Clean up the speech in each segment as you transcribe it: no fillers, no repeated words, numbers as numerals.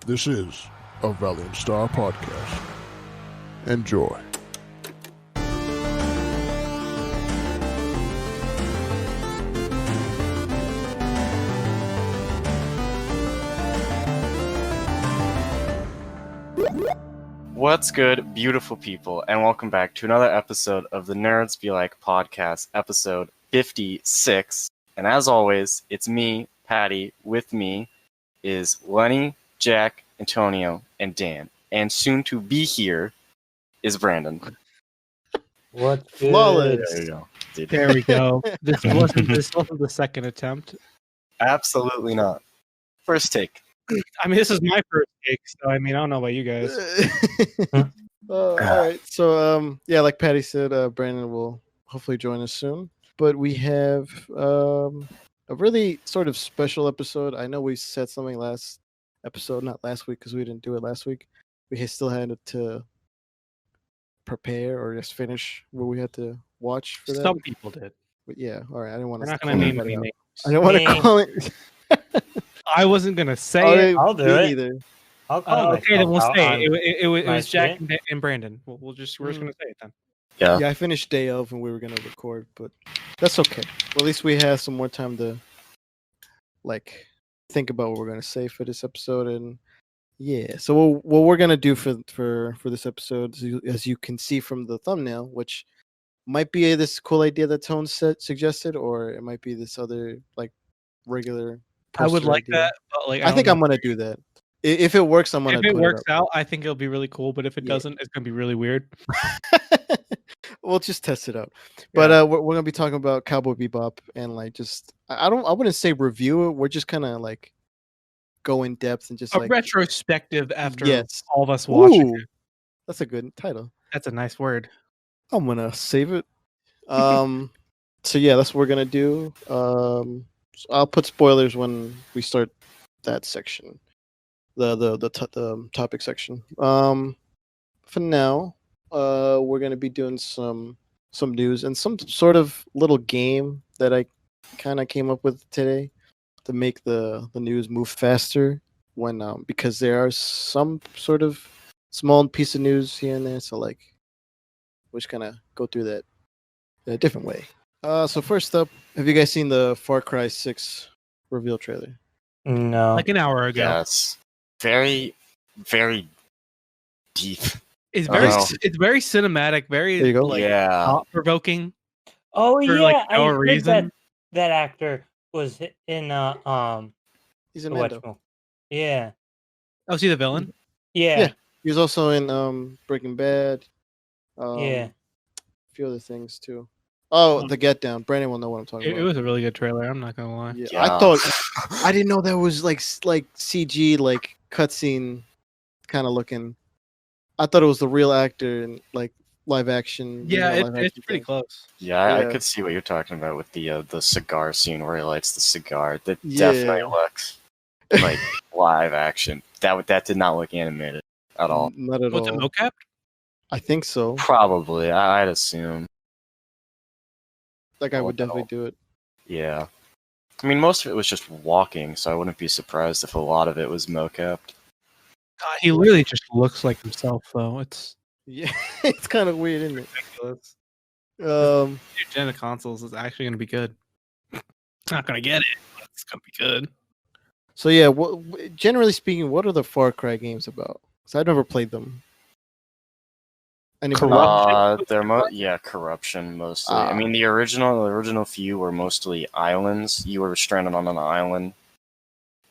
This is a Valiant Star podcast. Enjoy. What's good, beautiful people, and welcome back to another episode of the Nerds Be Like podcast, episode 56. And as always, it's me, Patty. With me is Lenny, Jack, Antonio, and Dan. And soon to be here is Brandon. What's Flawless. There you go. There we go. This wasn't the second attempt. Absolutely not. First take. I mean, this is my first take, so I don't know about you guys. All right. So, like Patty said, Brandon will hopefully join us soon. But we have a really sort of special episode. I know we said something last episode, not last week because we didn't do it last week. We still had to prepare or just finish what we had to watch for that. Some people did. But yeah, all right. I didn't want to. We're not going to name any names. I don't want to call it. I wasn't going to say it. I'll do it. Either. I'll call okay, then we'll say it. It was nice Jack and Brandon. We're just going to say it then. Yeah. Yeah, I finished day of and we were gonna record, but that's okay. Well, at least we have some more time to think about what we're gonna say for this episode, and yeah. So what we're gonna do for this episode, as you can see from the thumbnail, which might be this cool idea that Tone suggested, or it might be this other regular. I would like idea. that, but I think I'm gonna do that. If it works, I'm gonna. If it works out, I think it'll be really cool. But if it doesn't, it's gonna be really weird. We'll just test it out. But we're gonna be talking about Cowboy Bebop and I wouldn't say review it. We're just kind of go in depth and just a retrospective after yes. all of us watching it. That's a good title. That's a nice word. I'm gonna save it. So yeah, that's what we're gonna do. So I'll put spoilers when we start that section. The topic section. For now, we're gonna be doing some news and some sort of little game that I kind of came up with today to make the news move faster when because there are some sort of small piece of news here and there. So we'll just kind of go through that in a different way. So first up, have you guys seen the Far Cry 6 reveal trailer? No. Like an hour ago. Yes. Very, very deep. It's very cinematic, very there you go. thought-provoking. Oh for, yeah, no I heard reason. that actor was in He's in Mando. whatchamacallit. Yeah. Oh, is he the villain? Yeah. He was also in Breaking Bad. Yeah. A few other things too. Oh, The Get Down. Brandon will know what I'm talking It about. was a really good trailer. I'm not gonna lie. Yeah. Yeah. I thought I didn't know that was like CG cutscene kind of looking. I thought it was the real actor in live action. Yeah, live it's action pretty thing. close. Yeah, I Yeah. could see what you're talking about with the cigar scene where he lights the cigar. That Yeah. definitely looks like live action. That did not look animated at all. Not at What's it, all. mocap? I think so. Probably, I'd assume. I would definitely do it. Yeah. I mean, most of it was just walking, so I wouldn't be surprised if a lot of it was mocapped. He literally just looks like himself, though. It's Yeah, it's kind of weird, isn't it? ridiculous. Um, Gen of consoles is actually gonna be good. Not gonna get it, but it's gonna be good. So yeah, generally speaking, what are the Far Cry games about? Because I've never played them. Anybody? They're corruption mostly. I mean, the original few were mostly islands. You were stranded on an island,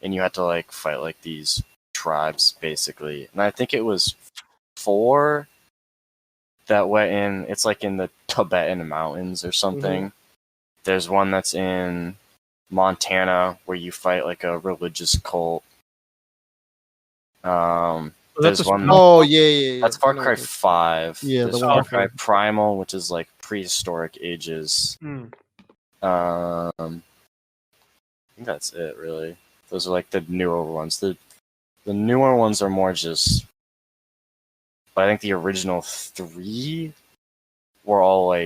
and you had to fight these tribes basically. And I think it was 4 that went in. It's in the Tibetan mountains or something. There's one that's in Montana where you fight a religious cult. There's one. Oh yeah. That's Far I know Cry what it is. 5. Yeah, There's the Far one- Cry Primal, which is prehistoric ages. I think that's it, really. Those are the newer ones. The newer ones are more just. But I think the original 3 were all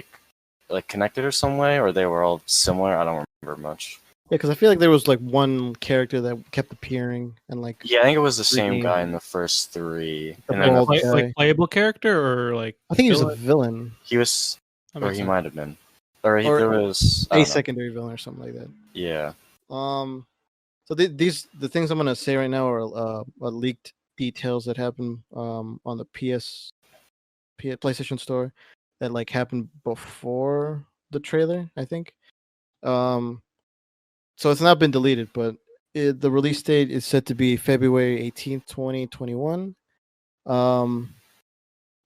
connected or some way, or they were all similar. I don't remember much. because I feel like there was like one character that kept appearing and like Yeah, I think it was the same Three guy games. in the first 3, The and then bald Like, guy. playable character or like I think he was a villain? villain he was, That or makes he sense. might have been, or Or there was I a don't know. secondary villain or something like that. Yeah, So the things I'm gonna say right now are leaked details that happened on the PlayStation Store that like happened before the trailer, I think. So it's not been deleted, but the release date is set to be February 18th, 2021.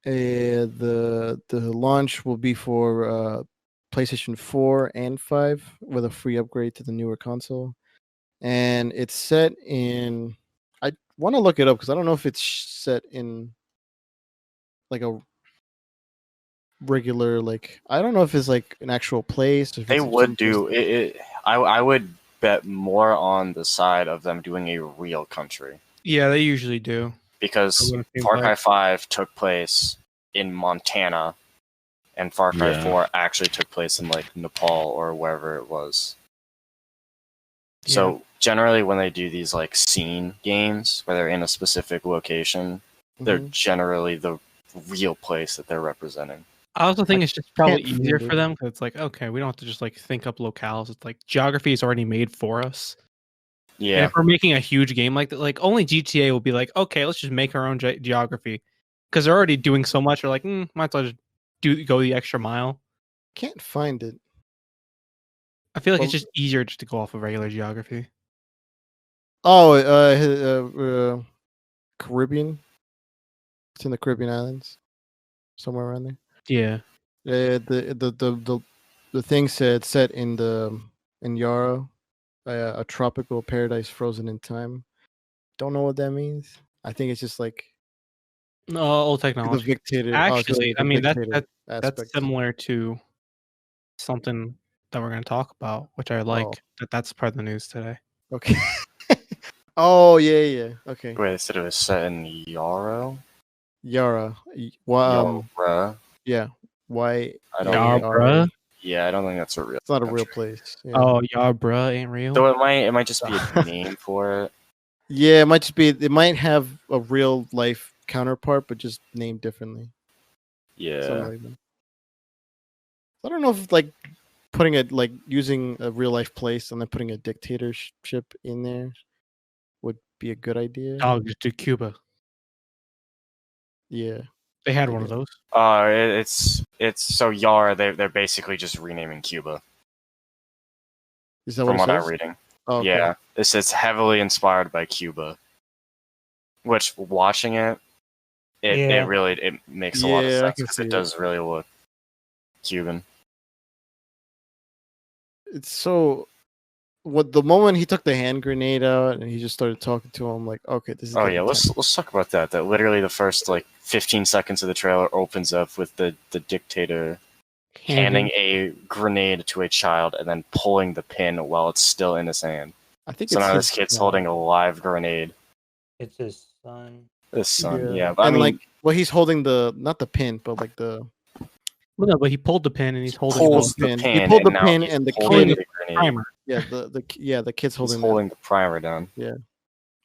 The launch will be for PlayStation 4 and 5 with a free upgrade to the newer console. And it's set in. I want to look it up because I don't know if it's set in like a regular like. I don't know if it's like an actual place. If they it's would do it. I would bet more on the side of them doing a real country Yeah, they usually do. because What it seems Far Cry like. 5 took place in Montana, and Far Cry Yeah. 4 actually took place in like Nepal or wherever it was. So generally, when they do these like scene games where they're in a specific location, they're Mhm. generally the real place that they're representing. I also think it's just probably can't easier find for it. them because it's like, okay, we don't have to just like think up locales. It's like geography is already made for us. And Yeah, if we're making a huge game like that, like only GTA will be like, okay, let's just make our own geography because they're already doing so much. They're like, might as well just go the extra mile. Can't find it. I feel like Well- it's just easier just to go off of regular geography. Oh, Caribbean. It's in the Caribbean islands, somewhere around there. Yeah. The thing said set in Yarrow, a tropical paradise frozen in time. Don't know what that means. I think it's just like No, old the technology. dictator. Actually, the I mean dictator that's aspect. similar to something that we're going to talk about, which I like. That's part of the news today. Okay. Oh yeah. Okay. wait, they said it was set in Yarrow. Yara. Yara. Yeah. Why? I don't. Yar, think- bruh. Yeah, I don't think that's a real. It's not a real country. place. Yeah. Oh, yeah, bruh, ain't real. So it might just be a name for it. Yeah, it might just be. It might have a real life counterpart, but just named differently. Yeah. Something like that. I don't know if like putting it like using a real life place and then putting a dictatorship in there would be a good idea. Oh, just do Cuba. Yeah. They had I one of guess. those. It's so Yara. They're basically just renaming Cuba Is that from what what it I'm says? reading. Oh, okay. Yeah, it's heavily inspired by Cuba. Which watching it really makes a lot of Yeah, I sense can because see it it. does really look Cuban. It's so. What the moment he took the hand grenade out and he just started talking to him, like, okay, this is. Oh getting yeah, let's talk about that. That literally the first like 15 seconds of the trailer opens up with the dictator handing a grenade to a child and then pulling the pin while it's still in his hand. I think So it's now his, this kid's holding a live grenade. It's his son. This son, yeah. But I and mean, like, well, he's holding not the pin, but like the Well, no, but he pulled the pin and he's holding pulls the the He pin. pulled the and now pin he's and the holding kid- the grenade. primer. the kid's He's holding. holding the primer down.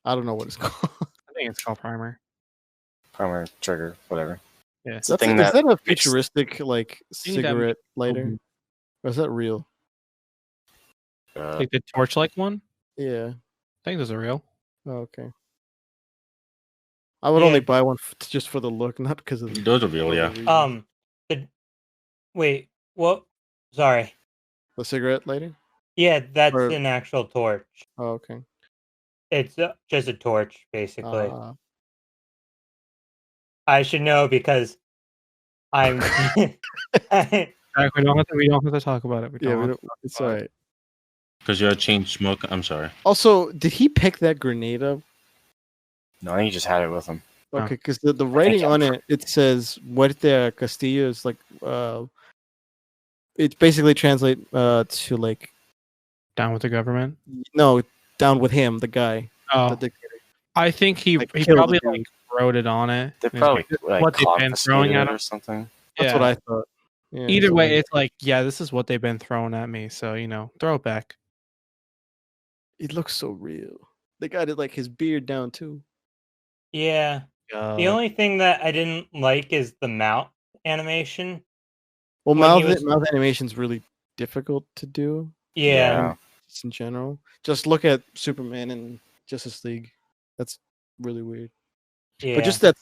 I don't know what it's called. I think it's called primer. Primer, trigger, whatever. Yeah. It's the thing Is that a makes- futuristic like Thing that cigarette lighter, Mhm. or is that real? Like the torch-like one. Yeah. I think those are real. Oh, okay. I would Yeah. only buy one just for the look, not because of the. Those are real, yeah. reason. Wait, what? Sorry. The cigarette lighter. Yeah, that's Or- an actual torch. Oh, okay. It's just a torch, basically. Uh, I should know because I'm. Jack, we don't have to talk about it. We yeah, don't have it's all right. Because you're a chain smoke. I'm sorry. Also, did he pick that grenade up? No, I think he just had it with him. Oh. Okay, because the writing on it says "Muerte Castillo" is like it basically translate to like down with the government. no, down with him, the guy, Oh, the dictator. I think he Like, he kill the probably dude. like wrote it on it. They and he's probably like, like what they've been throwing confiscated at it him. or something. That's yeah. what I thought. Yeah, Either so- way, it's like, yeah, this is what they've been throwing at me. So throw it back. It looks so real. They got it like his beard down too. Yeah. The only thing that I didn't like is the mouth animation. Well, when he mouth animation's really difficult to do. Yeah. Just in general. Just look at Superman and Justice League. That's really weird. Yeah. But just that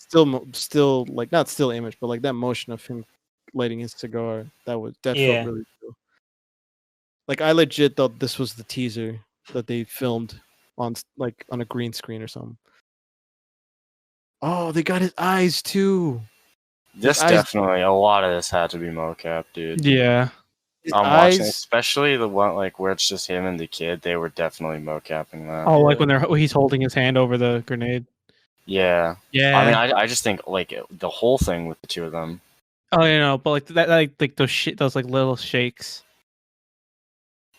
still like not still image, but like that motion of him lighting his cigar, that Yeah. felt really cool. Like I legit thought this was the teaser that they filmed on a green screen or something. Oh, they got his eyes too. This eyes- definitely, a lot of this had to be mocap, dude. Yeah. His I'm watching, eyes. especially the one like where it's just him and the kid. They were definitely mocapping that. Oh, like when he's holding his hand over the grenade. Yeah. Yeah. I mean, I just think like the whole thing with the two of them. Oh, but like that, like those like little shakes.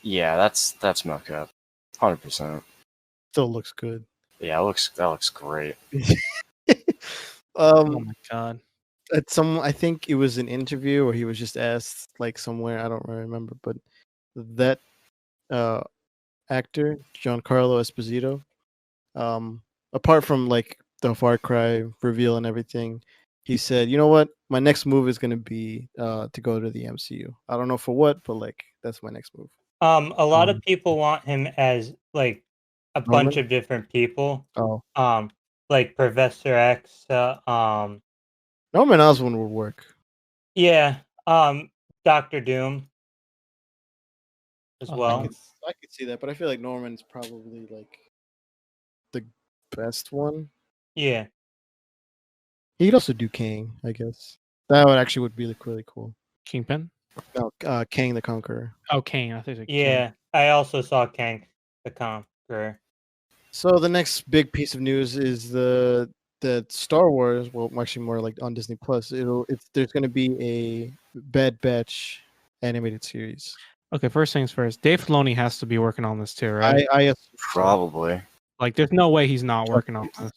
Yeah, that's mocap, 100%. Still looks good. Yeah, that looks great. Oh my god. I think it was an interview where he was just asked like somewhere, I don't really remember, but that actor, Giancarlo Esposito, apart from like the Far Cry reveal and everything, he said, "You know what? My next move is going to be to go to the MCU. I don't know for what, but like that's my next move." A lot of people want him as like a bunch Norman? of different people. Oh, Like Professor X. Norman Osborn would work. Yeah. Doctor Doom as well. I could see that, but I feel like Norman's probably like the best one. Yeah. He'd also do Kang, I guess. That would be like really cool. Kingpin? No, Kang the Conqueror. Oh, Kane. I think. Yeah. I also saw Kang the Conqueror. So the next big piece of news is the Star Wars. Well, actually, more like on Disney Plus. There's going to be a Bad Batch animated series. Okay, first things first. Dave Filoni has to be working on this too, right? I assume so. Probably. Like, there's no way he's not working on this.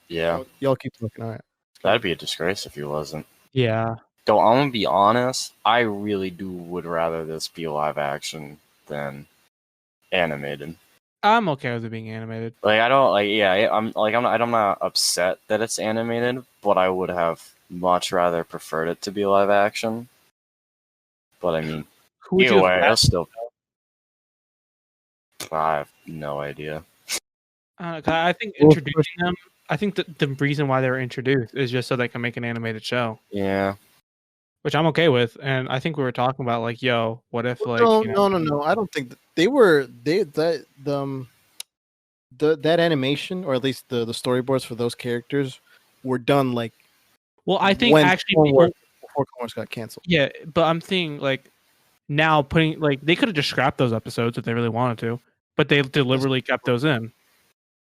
Yeah, Y'all keep looking. All right. that'd be a disgrace if he wasn't. Yeah. Though I'm gonna be honest, I really would rather this be live action than animated. I'm okay with it being animated. Like I don't like, yeah, I'm not upset that it's animated, but I would have much rather preferred it to be live action. But I mean, Who would either you way, have I'll still. I have no idea. I think Well, introducing them. I think the reason why they were introduced is just so they can make an animated show, Yeah, which I'm okay with. And I think we were talking about like, yo, what if like no. I don't think that that animation, or at least the storyboards for those characters, were done like Well, I think when actually Clone people, Wars, before Clone Wars got canceled. yeah, but I'm seeing like now putting like they could have just scrapped those episodes if they really wanted to, but they deliberately kept those in.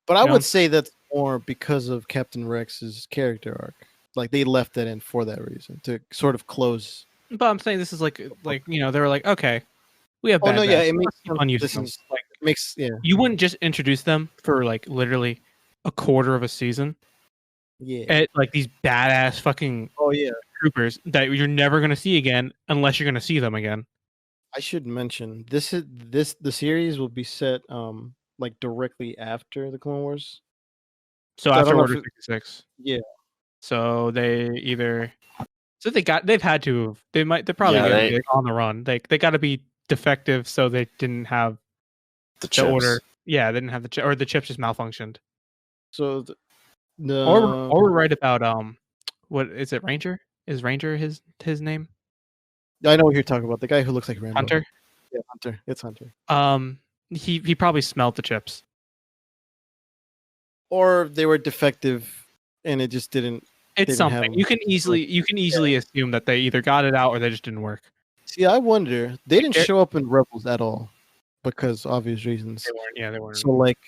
But I You know? would say that's more because of Captain Rex's character arc. Like they left that in for that reason, to sort of close. But I'm saying this is like they were like, okay, we have. Oh Bad no, yeah, Batch. it makes Let's keep on using this them. is like makes You wouldn't just introduce them for like literally a quarter of a season yeah. at like these badass fucking Oh yeah. troopers that you're never gonna see again unless you're gonna see them again. I should mention the series will be set like directly after the Clone Wars. So I don't after know Order if 66, Yeah. so they've had to they're probably Yeah, gonna be on the run. They got to be defective so they didn't have the the chips. order. Yeah, they didn't have or the chips just malfunctioned. So Or we're right about what is it? Ranger? Is Ranger his name? I know what you're talking about. The guy who looks like Rambo. Hunter. Yeah, Hunter. It's Hunter. He probably smelled the chips. Or they were defective, and it just didn't. It's didn't something have you can easily assume that they either got it out or they just didn't work. See, I wonder. They didn't They're- show up in Rebels at all because obvious reasons. They weren't. Yeah, they weren't. So like,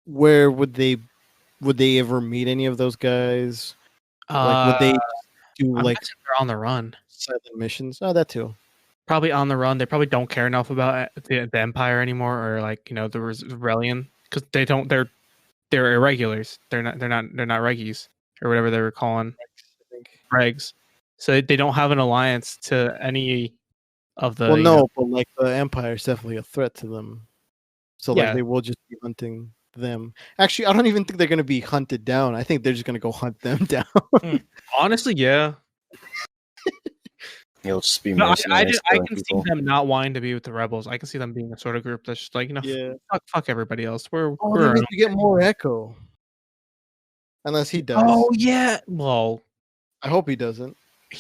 where would they ever meet any of those guys? Like, would they do I'm like guessing they're on the run. silent missions? Oh, that too. Probably on the run. They probably don't care enough about the Empire anymore, or like the rebellion, because they don't. They're irregulars. They're not reggies or whatever they were calling I think. regs. So they don't have an alliance to any of the. Well, you no, know- but like the Empire is definitely a threat to them. So like Yeah. they will just be hunting them. Actually, I don't even think they're gonna be hunted down. I think they're just gonna go hunt them down. honestly, yeah. You'll just be No, I mercenaries killing can see people. them not wanting to be with the rebels. I can see them being a sort of group that's just like, Yeah. fuck everybody else. Oh, We're that our means own we get thing. more Echo. Unless he does. Oh yeah. Well, I hope he doesn't.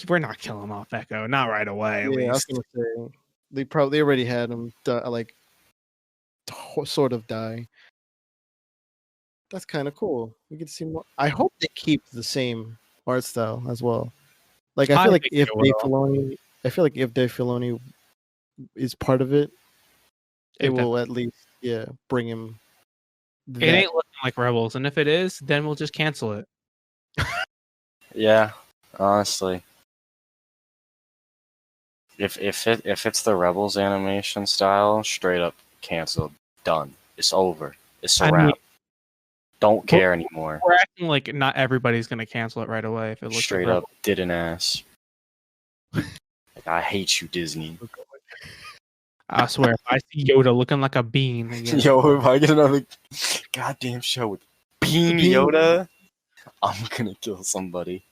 we're not killing off Echo, not right away. At Yeah, I was least. gonna say they already had him sort of die. That's kind of cool. We get to see more. I hope they keep the same art style as well. Like I feel like think if they Dave will. Filoni is part of it, it It will at least bring him. It that- ain't looking like Rebels, and if it is, then we'll just cancel it. Yeah, honestly. If it's the Rebels animation style, straight up canceled. Done. It's over. It's a I wrap. mean- Don't care anymore. We're acting like not everybody's gonna cancel it right away if it looks Straight like up did an ass. Like, I hate you, Disney. I swear, if I see Yoda looking like a bean again, Yo, if I get another goddamn show with Bean Bean. Yoda, I'm gonna kill somebody.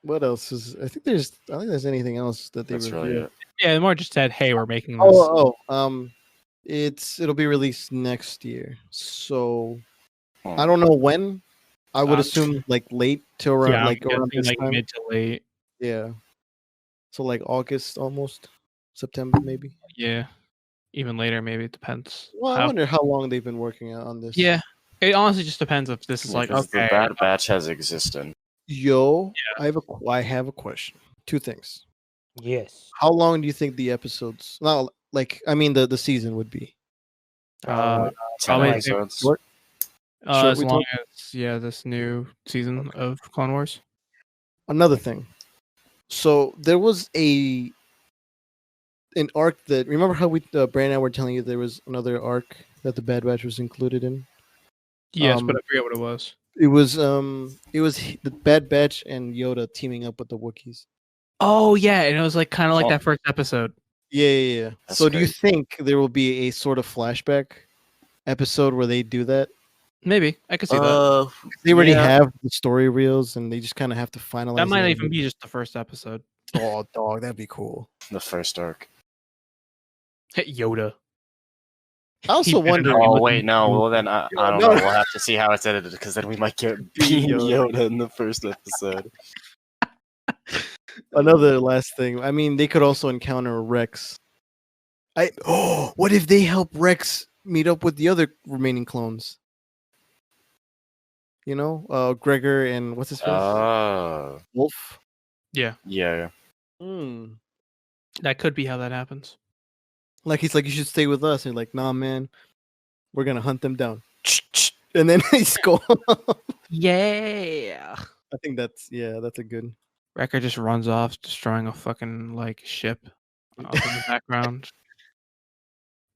What else is? I think there's anything else that they That's revealed. really it. yeah, more just said, "Hey, we're making this." It'll be released next year. So Hmm. I don't know when. I would Um, assume like late to around yeah, around this like time. mid to late. Yeah. So like August almost, September maybe. Yeah, even later maybe. It depends. Well, I how- wonder how long they've been working on this. Yeah, it honestly just depends if this is Yeah, like 'cause okay. the Bad Batch has existed. Yo, I have a question. Two things. Yes. How long do you think the episodes? Not like I mean the season would be. 10 probably episodes. Short as we long talk- as this new season of Clone Wars. Another thing. So there was an arc that remember how Brand and I were telling you there was another arc that the Bad Batch was included in. Yes, but I forget what it was. It was the Bad Batch and Yoda teaming up with the Wookiees. Oh yeah, and it was like kind of like Oh. that first episode. Yeah. That's So do you crazy. think there will be a sort of flashback episode where they do that? Maybe I could see that. They already Yeah. have the story reels and they just kind of have to finalize. That might it. even be just the first episode. Oh, dog, that'd be cool. The first arc. Yoda. I also better wonder. not be Oh looking wait, no. Well then I don't No. know. We'll have to see how it's edited because then we might get Bean Yoda. Yoda in the first episode. Another last thing. I mean, they could also encounter Rex. What if they help Rex meet up with the other remaining clones? You know, Gregor and what's his face? Oh, Wolf. Yeah, yeah. Hmm. that could be how that happens. Like he's like, you should stay with us. And you're like, nah, man, we're gonna hunt them down. And then he's go. Yeah. I think that's a good. Wrecker just runs off, destroying a fucking like ship off in the background.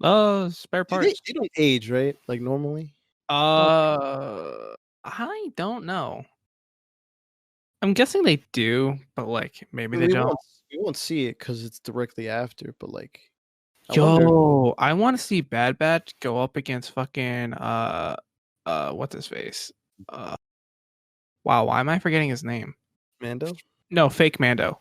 Oh, spare parts. They don't age, right? Like normally. I don't know. I'm guessing they do, but like maybe they don't. We won't see it because it's directly after. But like, I wonder. Yo, I want to see Bad Batch go up against fucking what's his face? Wow, why am I forgetting his name? Mando, No, fake Mando.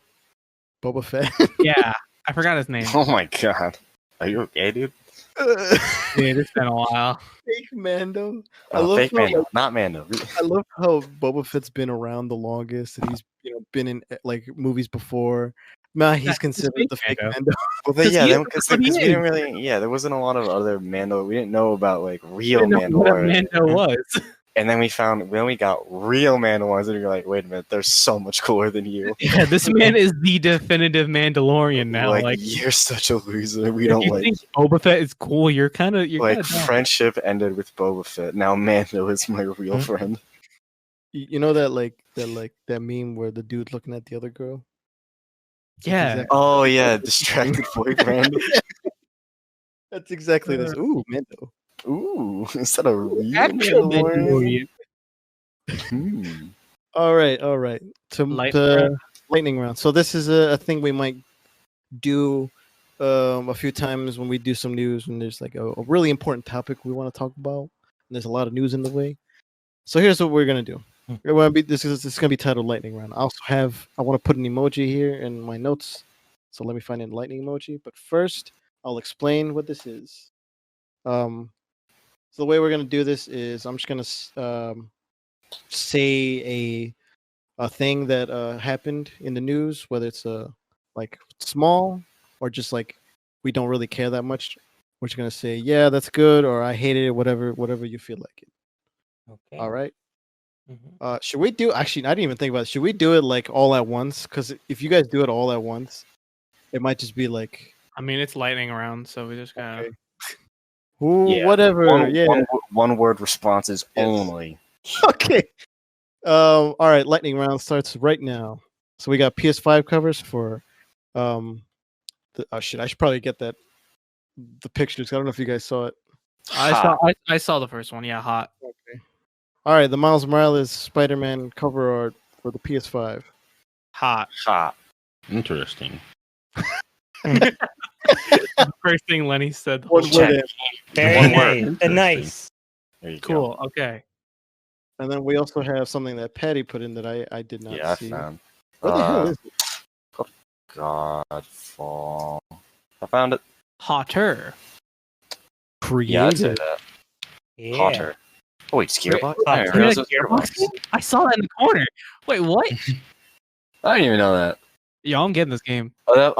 Boba Fett. Yeah, I forgot his name. Oh my god. Are you okay, dude? Dude, it's been a while. Fake Mando. I Oh, love fake how, Mando, like, not Mando. I love how Boba Fett's been around the longest, and he's been in like movies before. Nah, he's he's considered fake the fake Mando. Mando. Well, Because he is, because that's what he we didn't is. really, there wasn't a lot of other Mando. We didn't know about like I real didn't know what a Mandalorian. Mando was. And then we got real Mandalorians, and you're like, wait a minute, they're so much cooler than you. Yeah, this man is the definitive Mandalorian now. Like, you're such a loser. We if don't you like. think Boba Fett is cool, you're Like kinda dumb. friendship ended with Boba Fett. Now Mando is my real Mhm. friend. You know that meme where the dude looking at the other girl. Yeah. exactly- Oh yeah, distracted boyfriend. That's exactly this. Ooh, Mando. Ooh, is that a real Actual Mandalorian? Mandalorian. Hmm. All right. Light To lightning round. So this is a thing we might do a few times when we do some news, and there's like a really important topic we want to talk about, and there's a lot of news in the way. So here's what we're gonna do. This is gonna be titled lightning round. I want to put an emoji here in my notes. So let me find a lightning emoji. But first, I'll explain what this is. So the way we're gonna do this is I'm just gonna say a thing that happened in the news, whether it's like small or just like we don't really care that much. We're just gonna say, yeah, that's good, or I hated it, whatever you feel like it. Okay. All right. Mhm. Should we do? Actually, I didn't even think about it. Should we do it like all at once? Because if you guys do it all at once, it might just be like, I mean, it's lightning round, so we just kind of. okay. Ooh, Yeah, whatever. Yeah. One word responses Yes. only. Okay. All right. Lightning round starts right now. So we got PS5 covers for oh shit! I should probably get the pictures. I don't know if you guys saw it. I saw the first one. Yeah, hot. Okay. All right. The Miles Morales Spider-Man cover art for the PS5. Hot. Hot. Interesting. The first thing Lenny said. One Check. word. Very One nice. word. Nice. There you Cool. Okay. And then we also have something that Patty put in that I did go. not Yeah, I see. found. What the hell is it? Godfall. I found it. Hotter. Yeah, I'd say Creative. that. Yeah. Hotter. Oh wait, Gearbox? Hot. I didn't You realize had it was Gearbox? Gearbox. I saw that in the corner. Wait, what? I didn't even know that. Yo, I'm getting this game. Well,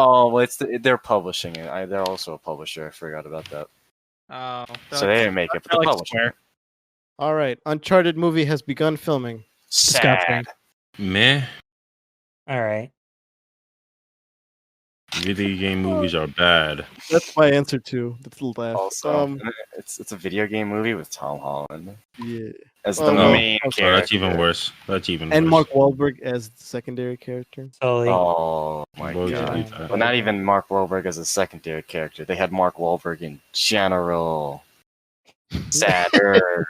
they're publishing it. They're also a publisher. I forgot about that. Oh, So they didn't make it, but the publisher. Square. All right. Uncharted movie has begun filming. Sad. Meh. All right. Video game movies are bad. That's my answer too. That's the last. Also, it's a video game movie with Tom Holland Yeah. as the Oh, no. main Oh, character. That's even worse. That's even And worse. Mark Wahlberg as the secondary character. Sully. Oh my Why would you god! do that? Well, not even Mark Wahlberg as a secondary character. They had Mark Wahlberg in general. Sadder.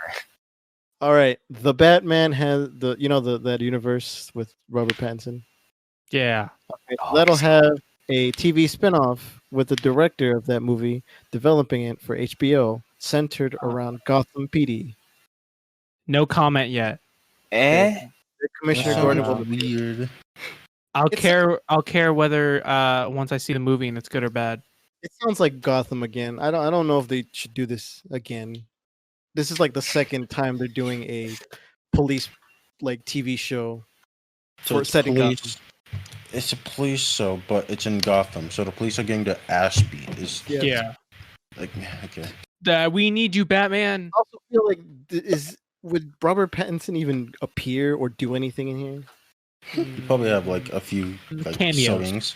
All right. The Batman has that universe with Robert Pattinson. Yeah. Okay, Oh, that'll he's- have a TV spinoff with the director of that movie developing it for HBO, centered around Gotham PD. No comment yet. Commissioner That Gordon sounds will be weird. I'll care whether once I see the movie and it's good or bad. It sounds like Gotham again. I don't know if they should do this again. This is like the second time they're doing a police like TV show So for it's setting police. Gotham. It's a police show, but it's in Gotham. So the police are getting their ass beat. Is Yeah. Yeah. like okay. We need you, Batman. I also feel like would Robert Pattinson even appear or do anything in here? You probably have like a few like Cameos. sewings.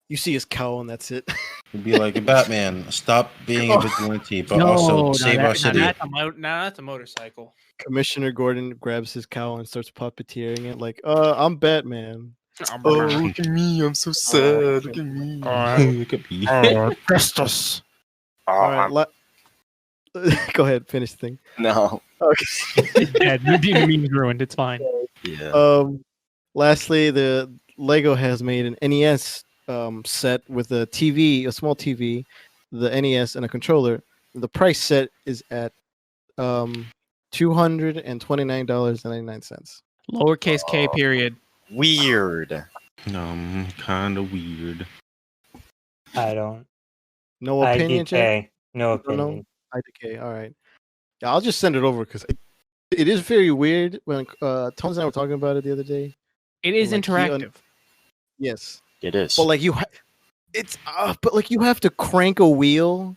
You see his cowl and that's it. It'd be like Batman, stop being a vigilante, but also save our city. That's a motorcycle. Commissioner Gordon grabs his cowl and starts puppeteering it like, I'm Batman. look at me! I'm so sad. Look at me. Look at me. Justice. All right, go ahead, finish the thing. No. Okay. Yeah, the meme's ruined. It's fine. Yeah. Lastly, the Lego has made an NES set with a TV, a small TV, the NES, and a controller. The price set is at $229.99. Lowercase k period. Weird. Kind of weird. I don't. No opinion, Jack? IDK. No don't know? opinion. IDK. All right. Yeah, I'll just send it over because it is very weird. When Tones and I were talking about it the other day. It is Like, interactive. Yes, It is. but like but like you have to crank a wheel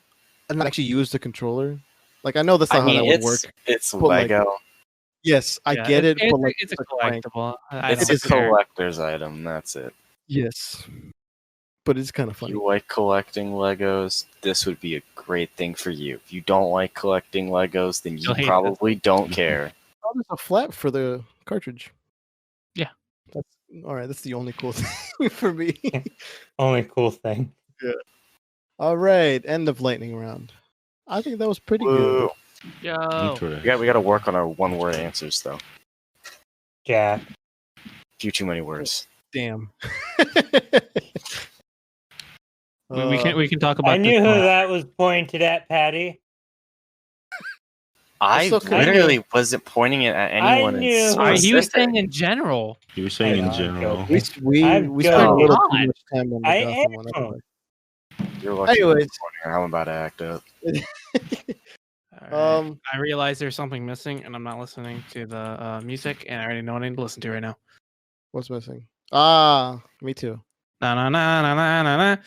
and not actually use the controller. Like I know that's not how that would work. It's but, like, Lego. Yes, I Yeah, get it. It's, But like it's a the crank. collectible. It's a collector's item. That's it. Yes, but it's kind of If funny. you like collecting Legos, this would be a great thing for you. If you don't like collecting Legos, then you You'll hate probably don't care. Oh, there's a flap for the cartridge. Yeah. That's all right. That's the only cool thing for me. Only cool thing. All right, end of lightning round. I think that was pretty good. Woo. Yo. We got to work on our one-word answers though. Jack. Few too many words. Damn. We can talk about I knew this who more. that was pointed at, Patty. I still couldn't- literally wasn't pointing it at anyone in knew. He was specific. saying in general. He was saying I in know, I'm general. joking. we I'm we spent a joking. little too God. much time on the I Gotham one. am. Anyway. You're lucky. Anyways. I'm about to act up. All right. I realize there's something missing, and I'm not listening to the music, and I already know what I need to listen to right now. What's missing? Ah, me too. Na na na na na na na.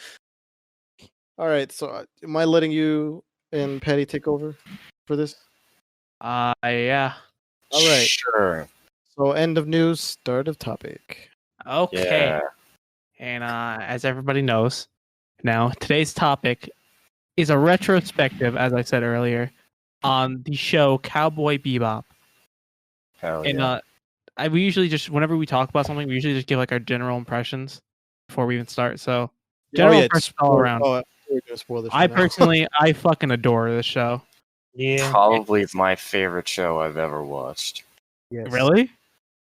All right, so am I letting you and Patty take over for this? Yeah. All right. Sure. So end of news, start of topic. Okay. Yeah. And as everybody knows, now today's topic is a retrospective, as I said earlier, on the show Cowboy Bebop. Hell And yeah. we usually just whenever we talk about something, we usually just give like our general impressions before we even start. So general impressions all around. Oh, we're gonna spoil this. I personally, I fucking adore this show. Yeah. Probably my favorite show I've ever watched. yes. Really?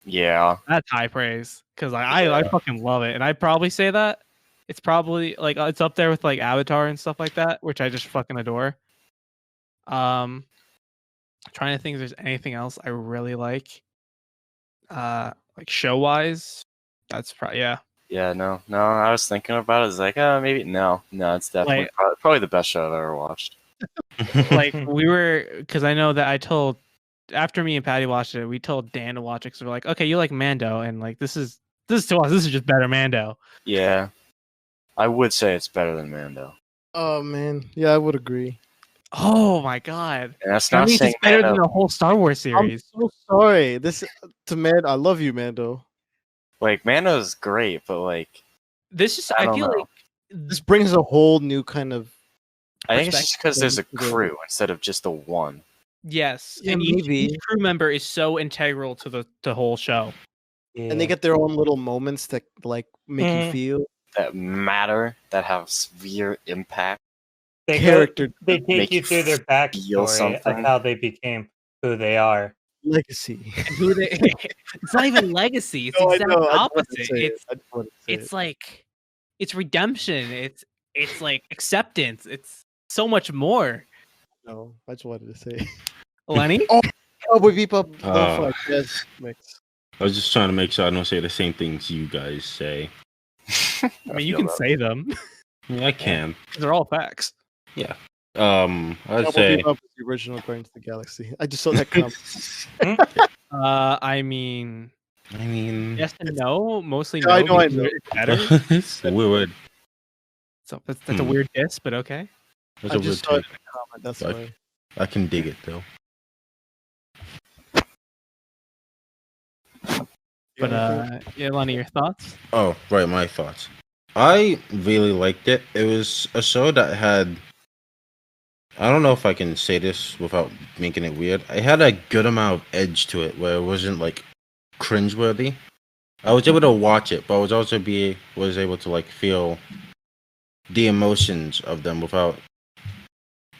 Yeah. That's high praise because I fucking love it, and I'd probably say that it's probably like it's up there with like Avatar and stuff like that, which I just fucking adore. Trying to think if there's anything else I really like. Like show wise, that's probably yeah. Yeah, no. I was thinking about it. It's like, maybe no. It's definitely Like- probably the best show I've ever watched. Like we were because I know that I told after me and Patty watched it, we told Dan to watch it because we're like, okay, you like Mando, and like this is to us, this is just better Mando. Yeah. I would say it's better than Mando. Oh man, yeah, I would agree. Oh my god, And that's that not means saying it's better Mando. than the whole Star Wars series. I'm so sorry. This to man, I love you, Mando. Like Mando's great, but like This is I I don't feel know. like This brings a whole new kind of I think it's just because there's a perspective. crew instead of just the one. yes, Yeah, and each maybe. crew member is so integral to the whole show. Yeah. and they get their own little moments that like make you Mhm. feel That matter, that have severe impact. they character They take make you you through their feel backstory of something. how they became who they are. legacy. And who they it's not even legacy, it's No, the I exact know, I just wanted to opposite. say it. It's I just wanted to say it's it. like it's redemption, it's like acceptance, it's so much more. No, I just wanted to say. Lenny? Cowboy Bebop, Oh. Lo-Fi Jazz Mix. I was just trying to make sure I don't say the same things you guys say. I mean, you feel can that. say them. Yeah, I can. They're all facts. I'd Cowboy say. Bebop is the original Guardians of the Galaxy. I just saw that comment. I mean, I mean, yes and no. Mostly Yeah, no. I because know. It's better. it's weird. So that's a weird diss, but okay. That's I a weird just saw it in take. the comment. That's Like- why. I can dig it though. But yeah, Lenny, your thoughts? Oh, right, my thoughts. I really liked it. It was a show that had. I don't know if I can say this without making it weird. It had a good amount of edge to it where it wasn't like cringeworthy. I was able to watch it, but I was also was able to like feel the emotions of them without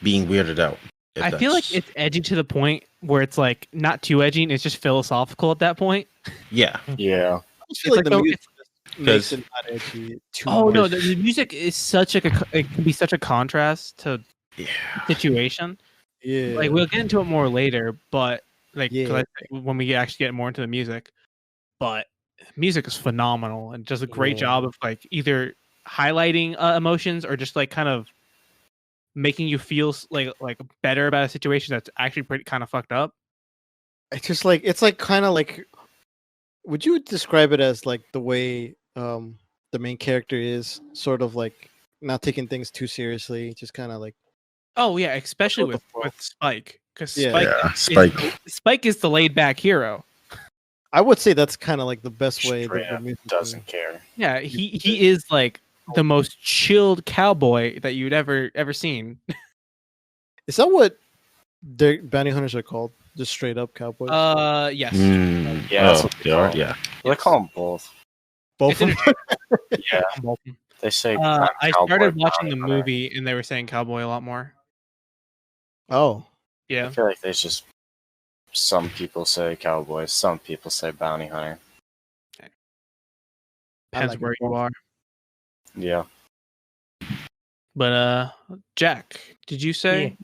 being weirded out. if I feel like that's- it's edgy to the point where it's like not too edgy and it's just philosophical at that point. yeah. Yeah. I just feel It's like the like music just makes 'cause- it not edgy. Too Oh no, much. the music is such like it can be such a contrast to Yeah. situation. Yeah. Like we'll get into it more later, but like 'cause Yeah. when we actually get more into the music, but music is phenomenal and does a great Yeah. job of like either highlighting emotions or just like kind of making you feel like better about a situation that's actually pretty kind of fucked up. It's just like kind of like. Would you describe it as like the way the main character is, sort of like not taking things too seriously, just kind of like. Oh yeah, especially What the with Spike, because Yeah. Spike is the laid back hero. I would say that's kind of like the best way. Straight The up music doesn't care. Yeah, he is like the most chilled cowboy that you'd ever seen. Is that what their bounty hunters are called? Just straight up cowboys. Yes. Yeah, that's Oh, what they they are. call Yeah. They call them both. Both it's of them. Yeah. Bolton. They say. I cowboy started watching bounty the hunter. movie and they were saying cowboy a lot more. Oh, I Yeah. feel like there's just some people say cowboy, some people say bounty hunter. Depends like where it you both. are. Yeah. But Jack, did you say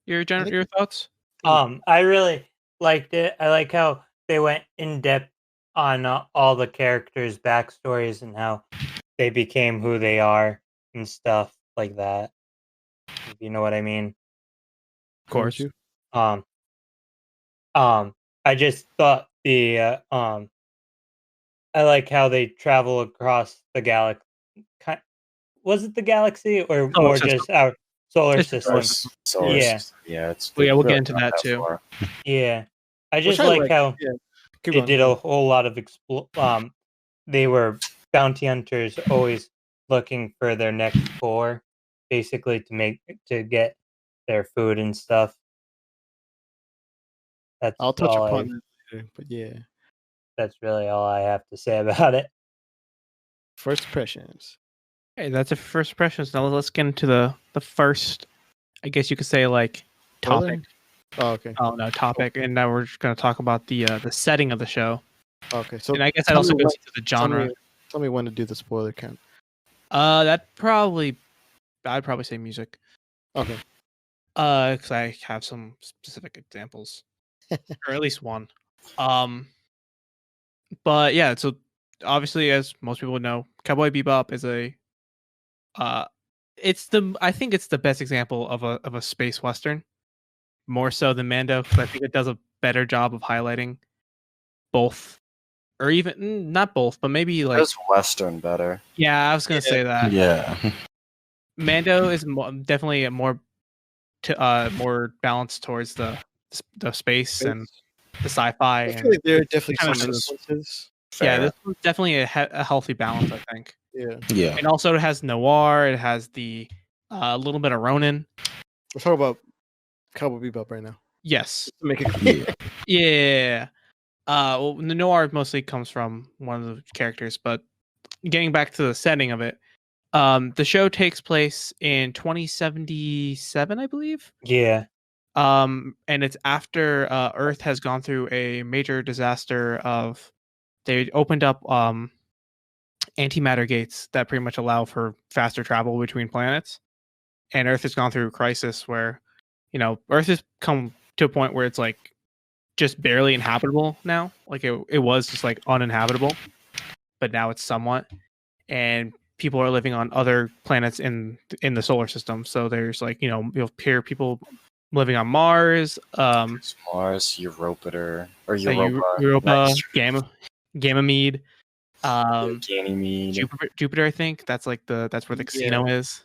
your think- your thoughts? I really liked it. I like how they went in depth on all the characters' backstories and how they became who they are and stuff like that. If you know what I mean. Of course. You? Um, I just thought I like how they travel across the galaxy. Was it the galaxy or Solar more system. just our solar It's the solar system? Solar Yeah. system. Yeah, it's Well, yeah, we'll get really into not that too. far. Yeah, I Which just I like like, how yeah. Keep they going. did a whole lot of they were bounty hunters, always looking for their next core, basically to get their food and stuff. That's I'll touch all upon that later, but yeah. that's really all I have to say about it. First impressions. Hey, that's a first impressions. Now let's get into the first, I guess you could say, like topic. Spoiler? Oh, okay. Oh no, topic, and now we're just going to talk about the setting of the show. Okay. So And I guess that tell also me goes when- into the genre. Tell me when to do the spoiler count. I'd probably say music. Okay. Because I have some specific examples, or at least one. But yeah, so obviously, as most people would know, Cowboy Bebop is I think it's the best example of a space western, more so than Mando, because I think it does a better job of highlighting both, or even not both, but maybe like It's Western better. yeah, I was gonna say that. Yeah. Mando is definitely a more balanced towards the space and the sci-fi. I And feel like there are definitely kind some of just- influences. yeah, Fair. this one's definitely a healthy balance, I think. Yeah. Yeah. And also, it has noir. It has the little bit of Ronin. We're talking about Cowboy Bebop right now. Yes. To make it clear. Yeah. Yeah. Well, the noir mostly comes from one of the characters, but getting back to the setting of it, the show takes place in 2077, I believe. Yeah, And it's after Earth has gone through a major disaster of they opened up antimatter gates that pretty much allow for faster travel between planets, and Earth has gone through a crisis where, Earth has come to a point where it's like just barely inhabitable now. Like it was just like uninhabitable, but now it's somewhat, and people are living on other planets in the solar system. So there's like you'll hear people living on Mars, It's Mars, Europa, or Europa, Europa, Ganymede, Ganymede. Jupiter. I think that's like that's where the casino is.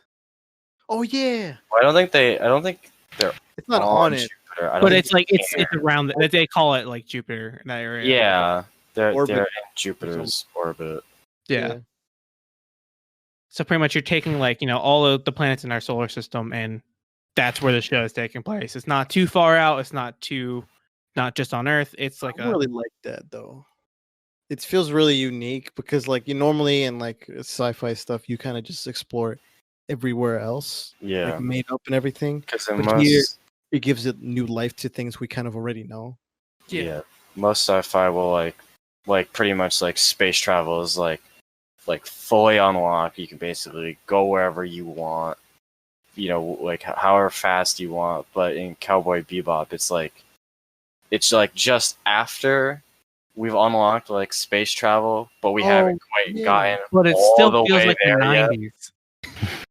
Oh yeah. Well, I don't think they're It's not on it. Jupiter. I don't But think it's like it's they can. around they call it like Jupiter in that area. Yeah, they're Orbit. in Jupiter's orbit. Yeah. So pretty much you're taking like, all of the planets in our solar system, and that's where the show is taking place. It's not too far out. It's not just on Earth. It's like I really like that though. It feels really unique because like you normally in like sci-fi stuff you kind of just explore everywhere else. Yeah, Like made up and everything. because in But here most it gives it new life to things we kind of already know. yeah, most sci-fi will like pretty much like space travel is like fully unlocked. You can basically go wherever you want, like however fast you want. But in Cowboy Bebop, it's like just after we've unlocked like space travel, but we haven't quite yeah. gotten but it all still the feels way like the there yet. 90s.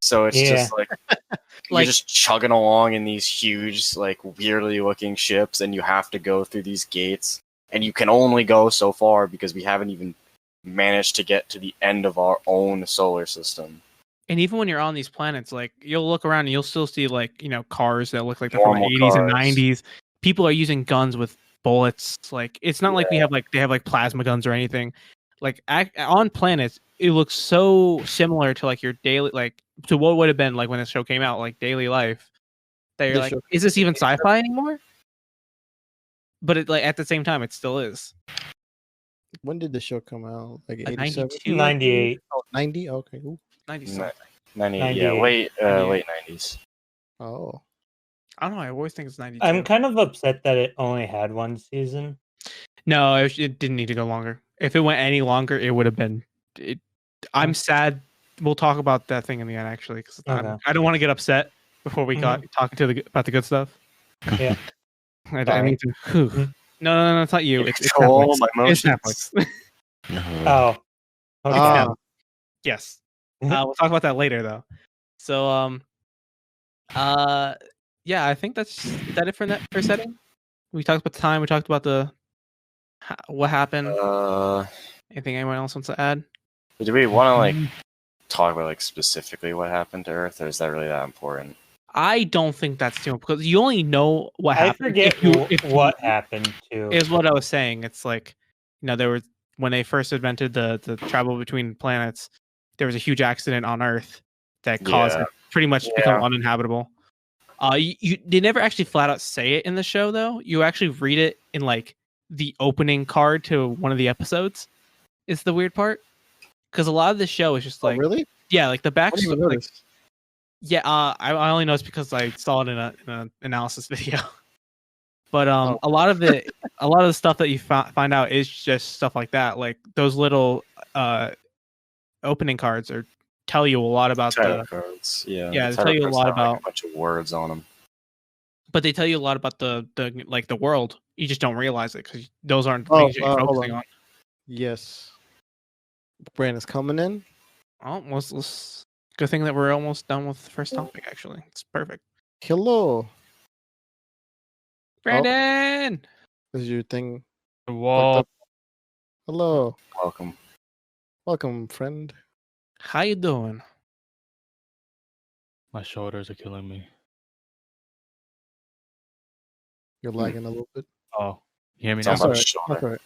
So it's just like you're Like- just chugging along in these huge, like weirdly looking ships, and you have to go through these gates, and you can only go so far because we haven't even managed to get to the end of our own solar system. And even when you're on these planets, like you'll look around and you'll still see like, cars that look like they're from the Normal 80s and cars. 90s. People are using guns with bullets. Like it's not like they have like plasma guns or anything. Like on planets, it looks so similar to like your daily, like to what would have been like when the show came out, like daily life. That you're The like, show- is this even sci-fi anymore? But it like at the same time, it still is. When did the show come out? Like Like 87? 92, 98. Oh, 90? Okay. Ooh. 90 Ni- something. 98, yeah, 98. late 90s. Oh. I don't know. I always think it's 92. I'm kind of upset that it only had one season. No, it didn't need to go longer. If it went any longer, it would have been. I'm sad. We'll talk about that thing in the end, actually, because Okay. I don't want to get upset before we got talking to about the good stuff. Yeah. I Sorry. need to. Whew. Mhm. No, it's not you. It's Control Netflix. my It's emotions. Netflix. Oh. Okay. Ah, Yes. We'll talk about that later, though. So, yeah, I think is that it for for setting. We talked about the time. We talked about what happened. Anything anyone else wants to add? Do we want to like talk about like specifically what happened to Earth, or is that really that important? I don't think that's too because you only know what I happened. forget what happened to. Is what I was saying. It's like, there was when they first invented the travel between planets, there was a huge accident on Earth that caused it pretty much to become uninhabitable. They never actually flat out say it in the show though. You actually read it in like the opening card to one of the episodes. Is the weird part because a lot of the show is just like really? yeah, like the I didn't even backstory. Like, notice. yeah, I only know it's because I saw it in an analysis video. But a lot of the stuff that you find out is just stuff like that. Like those little opening cards or tell you a lot about Title cards, yeah. yeah, The they tell title you a cards lot have like about, a bunch of words on them. but they tell you a lot about the like the world. You just don't realize it because those aren't the Oh, things that you're hold focusing on. on. Yes. Brandon's coming in. Oh, good thing that we're almost done with the first topic. Actually, it's perfect. Hello. Brandon, Is your thing fucked Whoa. up? Hello. Welcome. Welcome, friend. how you doing? My shoulders are killing me. You're lagging a little bit. Oh, you hear me Sounds now? about That's a all right. shoulder. That's all right.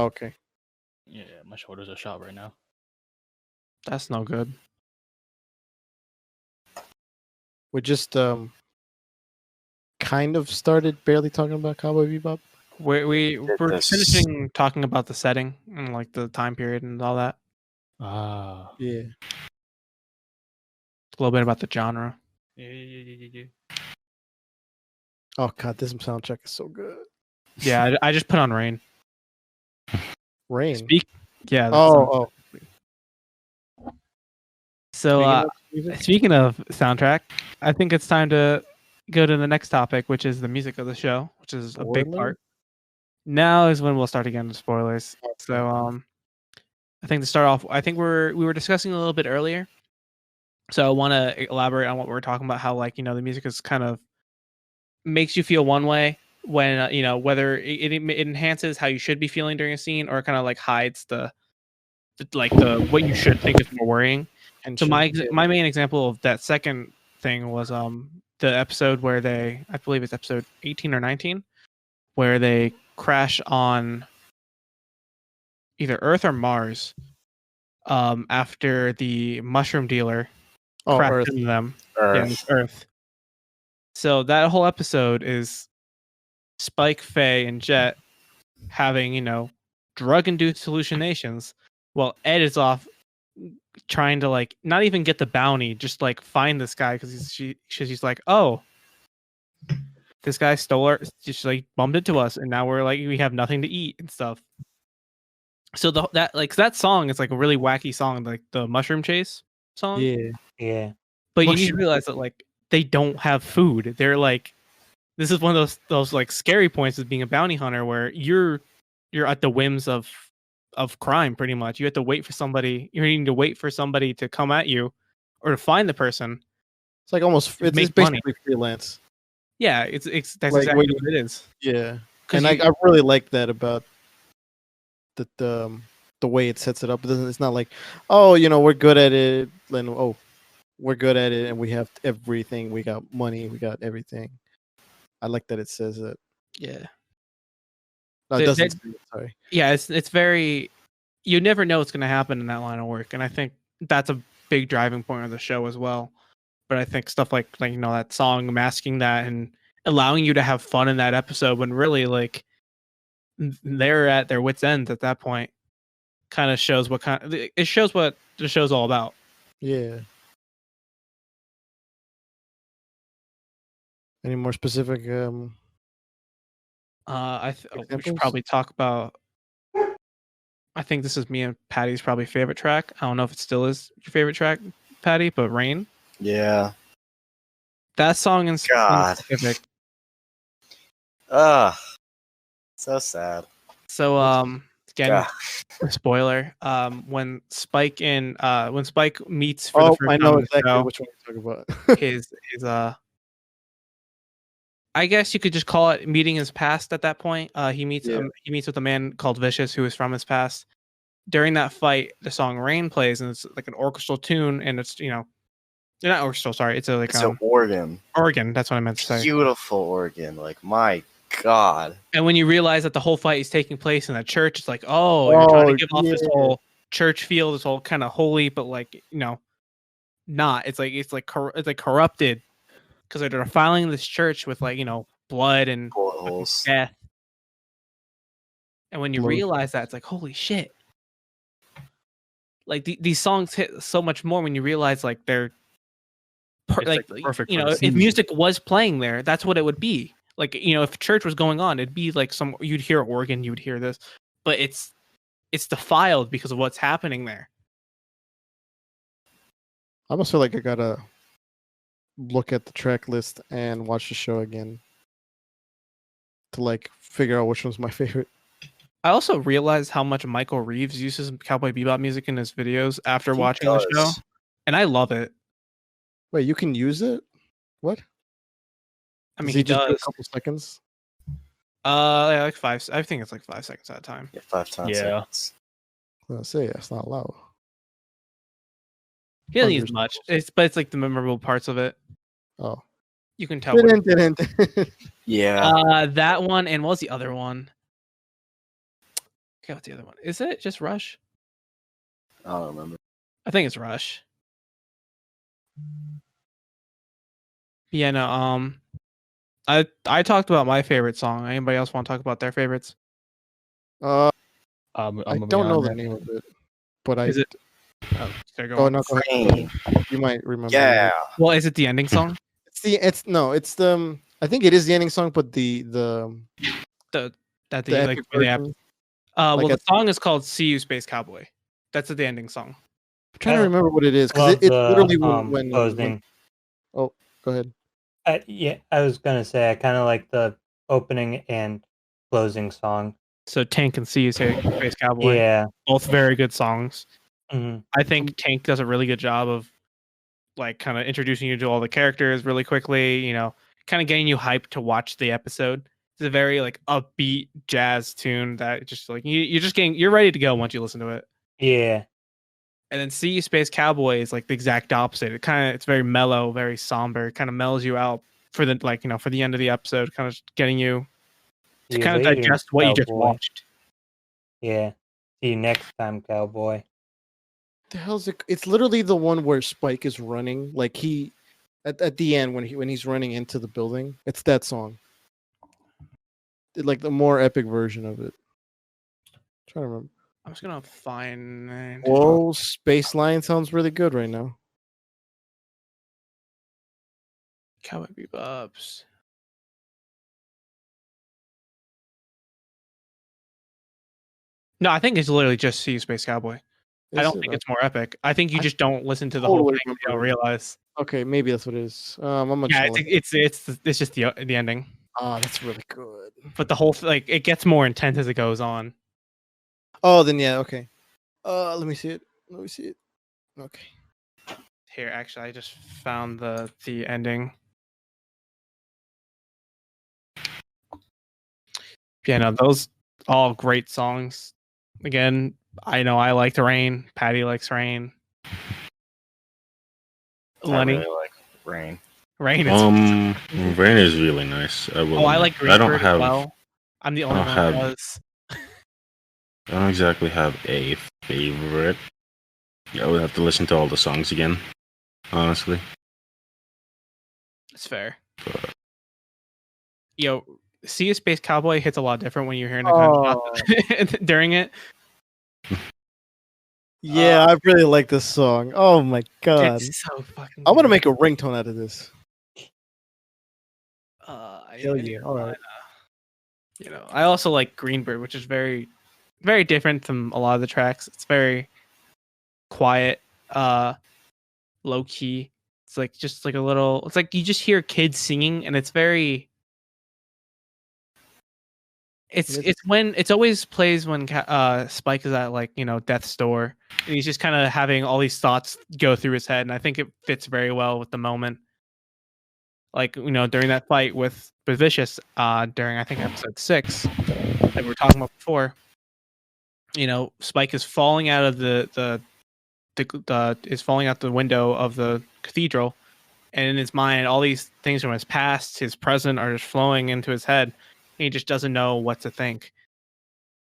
Oh, okay. Yeah, my shoulders are shot right now. That's no good. We just kind of started barely talking about Cowboy Bebop. We're this. finishing talking about the setting and like the time period and all that. Ah. Yeah. A little bit about the genre. Yeah. Oh god, this soundtrack is so good. Yeah, I just put on Rain. Rain. Yeah. Oh. So Speaking of music, speaking of soundtrack, I think it's time to go to the next topic, which is the music of the show, which is a big Spoiler? part. Now is when we'll start again with spoilers. So I think to start off, I think we were discussing a little bit earlier. So I want to elaborate on what we're talking about. How like the music is kind of makes you feel one way when whether it enhances how you should be feeling during a scene or kind of like hides the what you should think is more worrying. and So my shit. my main example of that second thing was the episode where I believe it's episode 18 or 19 where they crash on either Earth or Mars after the mushroom dealer crashed Earth. into them. Earth. Yeah, it's Earth. So that whole episode is Spike, Faye, and Jet having, drug-induced hallucinations while Ed is off trying to like not even get the bounty, just like find this guy because she's like, oh, this guy stole our, just like bumped into us, and now we have nothing to eat and stuff. So that song is like a really wacky song, like the Mushroom Chase song. Yeah. But you need to realize that like they don't have food. They're like, this is one of those like scary points of being a bounty hunter where you're at the whims of crime pretty much. You have to wait for somebody. You're needing to wait for somebody to come at you or to find the person. It's like almost it's make basically freelance. Yeah, it's that's Like, exactly what it is. Yeah. And I really like that about the way it sets it up. It's not like, oh, we're good at it, and we're good at it, and we have everything. We got money. We got everything. I like that it says that. Yeah. No, it doesn't. Sorry. Yeah, it's very. You never know what's going to happen in that line of work, and I think that's a big driving point of the show as well. But I think stuff like that song masking that and allowing you to have fun in that episode when really like they're at their wits' end at that point kind of shows what it shows what the show's all about. Yeah. Any more specific? We should examples? probably talk about I think this is me and Patty's probably favorite track. I don't know if it still is your favorite track, Patty, but Rain. Yeah. That song in God. specific. Ugh. So sad. So again, God. spoiler. When Spike meets for the Oh, first I time know on the exactly show, which one you're talking about. his I guess you could just call it meeting his past at that point. He meets Yeah. he meets with a man called Vicious who is from his past. During that fight, the song Rain plays and it's like an orchestral tune and it's not orchestral, sorry. It's It's an organ. organ, that's what I meant to say. Beautiful organ. Like, my God. And when you realize that the whole fight is taking place in a church, it's like, oh, you're trying to give off this whole church feel, this whole kind of holy, but like, not. It's like corrupted because they're defiling this church with like, blood and Bullet holes. death. And when you Blood. realize that, it's like, holy shit. Like these songs hit so much more when you realize like they're It's, like, perfect for the if scene. music was playing there, that's what it would be. Like, if church was going on, it'd be like you'd hear organ, you'd hear this, but it's defiled because of what's happening there. I almost feel like I gotta look at the track list and watch the show again to like figure out which one's my favorite. I also realized how much Michael Reeves uses Cowboy Bebop music in his videos after He watching the show, does. and I love it. Wait, you can use it? What? I mean, Does he just do does. a couple seconds. Yeah, like 5. I think it's like 5 seconds at a time. Yeah, 5 times. Yeah. Seconds. Let's say that's not loud. He doesn't use Hundreds. much. It's like the memorable parts of it. Oh, You can tell. what- didn't. Yeah. That one, and what was the other one? Okay, what's the other one? Is it just Rush? I don't remember. I think it's Rush. Yeah, no. I talked about my favorite song. Anybody else want to talk about their favorites? I'm I moving don't on know the there. name of it, but Is it? Sorry, go Oh on. no, go ahead. Rain. You might remember. Yeah. Well, is it the ending song? It's the. I think it is the ending song, but the That the the like epic where they have. version. Well, like the at- song is called "See You, Space Cowboy." That's the ending song. I'm trying to I remember what it is because love it's the, literally when closing. Oh, go ahead. I was gonna say I kind of like the opening and closing song. So Tank and "See You, Space Cowboy." Yeah. Both very good songs. Mhm. I think Tank does a really good job of like kind of introducing you to all the characters really quickly, kind of getting you hyped to watch the episode. It's a very like upbeat jazz tune that just like you're ready to go once you listen to it. Yeah. And then See You Space Cowboy is like the exact opposite. It's very mellow, very somber. It kind of mellows you out for the for the end of the episode, kind of getting you to See you kind of later, digest what you just cowboy. watched. Yeah. See you next time, cowboy. The hell's it? It's literally the one where Spike is running, like he at the end when he's running into the building. It's that song. Like the more epic version of it. Trying to remember. I'm just gonna find. Whoa, Space Lion sounds really good right now. Cowboy Bebop's. No, I think it's literally just See You Space Cowboy. I don't think it's more epic. I think you I just don't listen to the whole totally thing. You don't remember. realize. Okay, maybe that's what it is. I'm gonna Yeah, try it's just the ending, Oh, that's really good. but the whole like it gets more intense as it goes on. Oh, then yeah, okay. Let me see it. Let me see it. Okay. Here, actually, I just found the ending. Yeah, no, those all great songs. Again, I know I liked Rain. Patty likes Rain. Lenny, I really like Rain. Rain is. Rain is really nice. I will. Oh, I like Green I don't Bird have. as well. I'm the only I one don't who have- does. I don't exactly have a favorite. I would have to listen to all the songs again. Honestly. It's fair. But- Yo, See a Space Cowboy hits a lot different when you're hearing a Oh. gunshot during it. Yeah, I really like this song. Oh my god. It's so fucking. I'm gonna good. make a ringtone out of this. I Hell need yeah, to alright. find, I also like Greenbird, which is very very different from a lot of the tracks. It's very quiet, low key. It's like just like a little. It's like you just hear kids singing, and it's very. It's always plays when Spike is at like death's door, and he's just kind of having all these thoughts go through his head, and I think it fits very well with the moment. Like during that fight with Vicious, during I think episode 6 that we were talking about before. Spike is falling out of the is falling out the window of the cathedral, and in his mind, all these things from his past, his present, are just flowing into his head. And he just doesn't know what to think.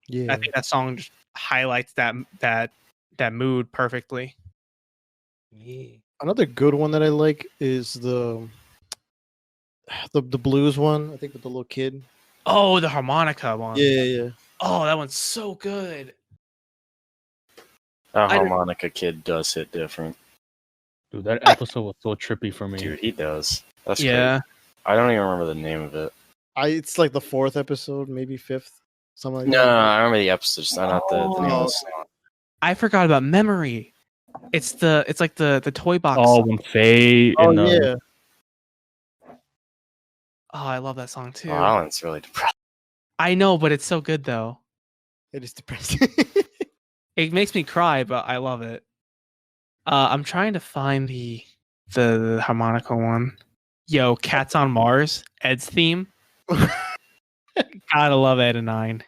Yeah, I think that song just highlights that mood perfectly. Yeah. another good one that I like is the blues one. I think with the little kid. Oh, the harmonica one. Yeah. Oh, that one's so good. That harmonica kid does hit different. Dude, that episode was so trippy for me. Dude, he does. That's Yeah. crazy. I don't even remember the name of it. It's like the 4th episode, maybe 5th, something like No, that. I remember the episodes, not the name of the song. I forgot about Memory. It's like the toy box. Oh, song. when Faye Oh and yeah. Oh, I love that song too. Oh, that one's really depressing. I know, but it's so good though. It is depressing. It makes me cry, but I love it. I'm trying to find the harmonica one. Yo, Cats on Mars, Ed's theme. Gotta love Ed and Nine.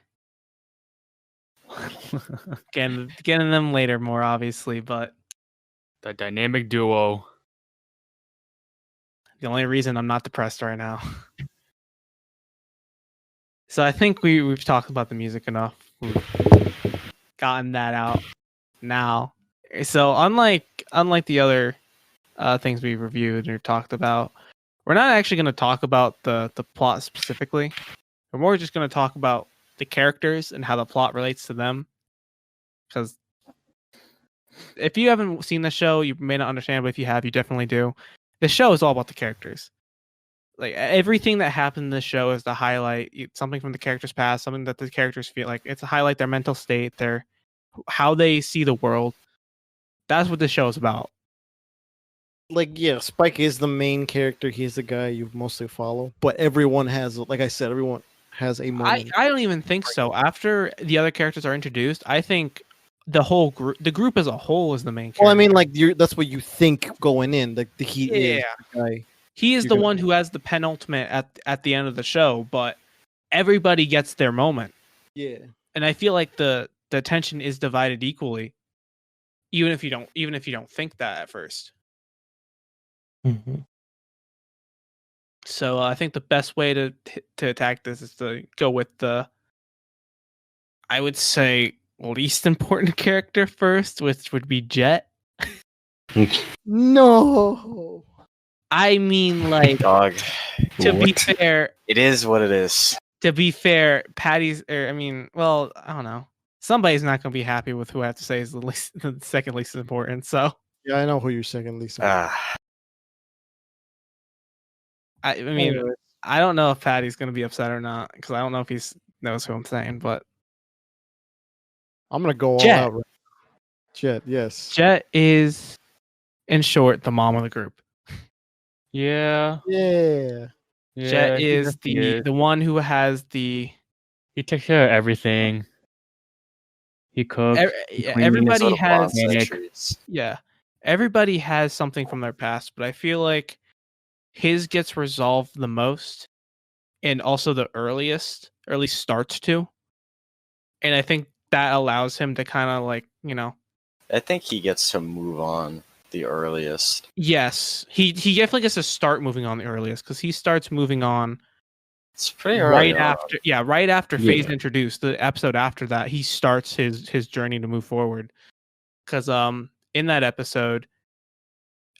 Getting them later, more obviously, but that dynamic duo. the only reason I'm not depressed right now. So I think we've talked about the music enough. We've gotten that out now. So unlike the other things we reviewed or talked about, we're not actually going to talk about the plot specifically. We're more just going to talk about the characters and how the plot relates to them. Because if you haven't seen the show, you may not understand, but if you have, you definitely do. The show is all about the characters. Like everything that happened in the show is to highlight something from the characters' past, something that the characters feel like. It's to highlight their mental state, how they see the world. That's what the show is about. Like, yeah, Spike is the main character. He's the guy you mostly follow. But everyone has, like I said, everyone has a moment. I don't even think so. After the other characters are introduced, I think the whole group as a whole is the main character. Well, I mean, like that's what you think going in. Like he is the guy. He is You're the gonna- one who has the penultimate at the end of the show, but everybody gets their moment. Yeah. And I feel like the attention is divided equally, even if you don't think that at first. Mm-hmm. So I think the best way to attack this is to go with I would say, least important character first, which would be Jet. No. I mean, like, Dog. to be What? fair, It is what it is. Patty's, I don't know. Somebody's not going to be happy with who I have to say is the second least important. So, Yeah, I know who you're second least. I mean, Anyways. I don't know if Patty's going to be upset or not, because I don't know if he knows who I'm saying, but I'm gonna go all Jet. out. Right. Jet, yes. Jet is, in short, the mom of the group. Yeah. Yeah. Jet he is definitely the one who has the He takes care of everything. He cooks. everybody Little has boss Manic. trees. yeah, everybody has something from their past, but I feel like his gets resolved the most and also the earliest, or at least starts to. And I think that allows him to kind of like, I think he gets to move on the earliest. yes, he definitely gets to start moving on the earliest, because he starts moving on It's pretty early right on. after Yeah. Faye's introduced. The episode after that, he starts his journey to move forward. Because in that episode,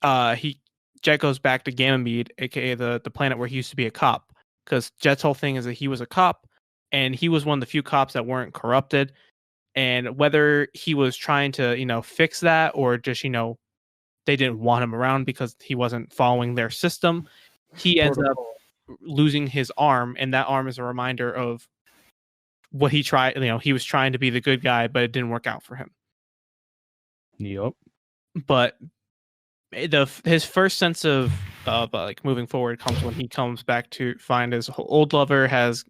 Jet goes back to Ganymede, aka the planet where he used to be a cop. Because Jet's whole thing is that he was a cop, and he was one of the few cops that weren't corrupted. And whether he was trying to, fix that, or just, they didn't want him around because he wasn't following their system, he ends up losing his arm, and that arm is a reminder of what he tried. He was trying to be the good guy, but it didn't work out for him. Yup. But his first sense of like moving forward comes when he comes back to find his old lover has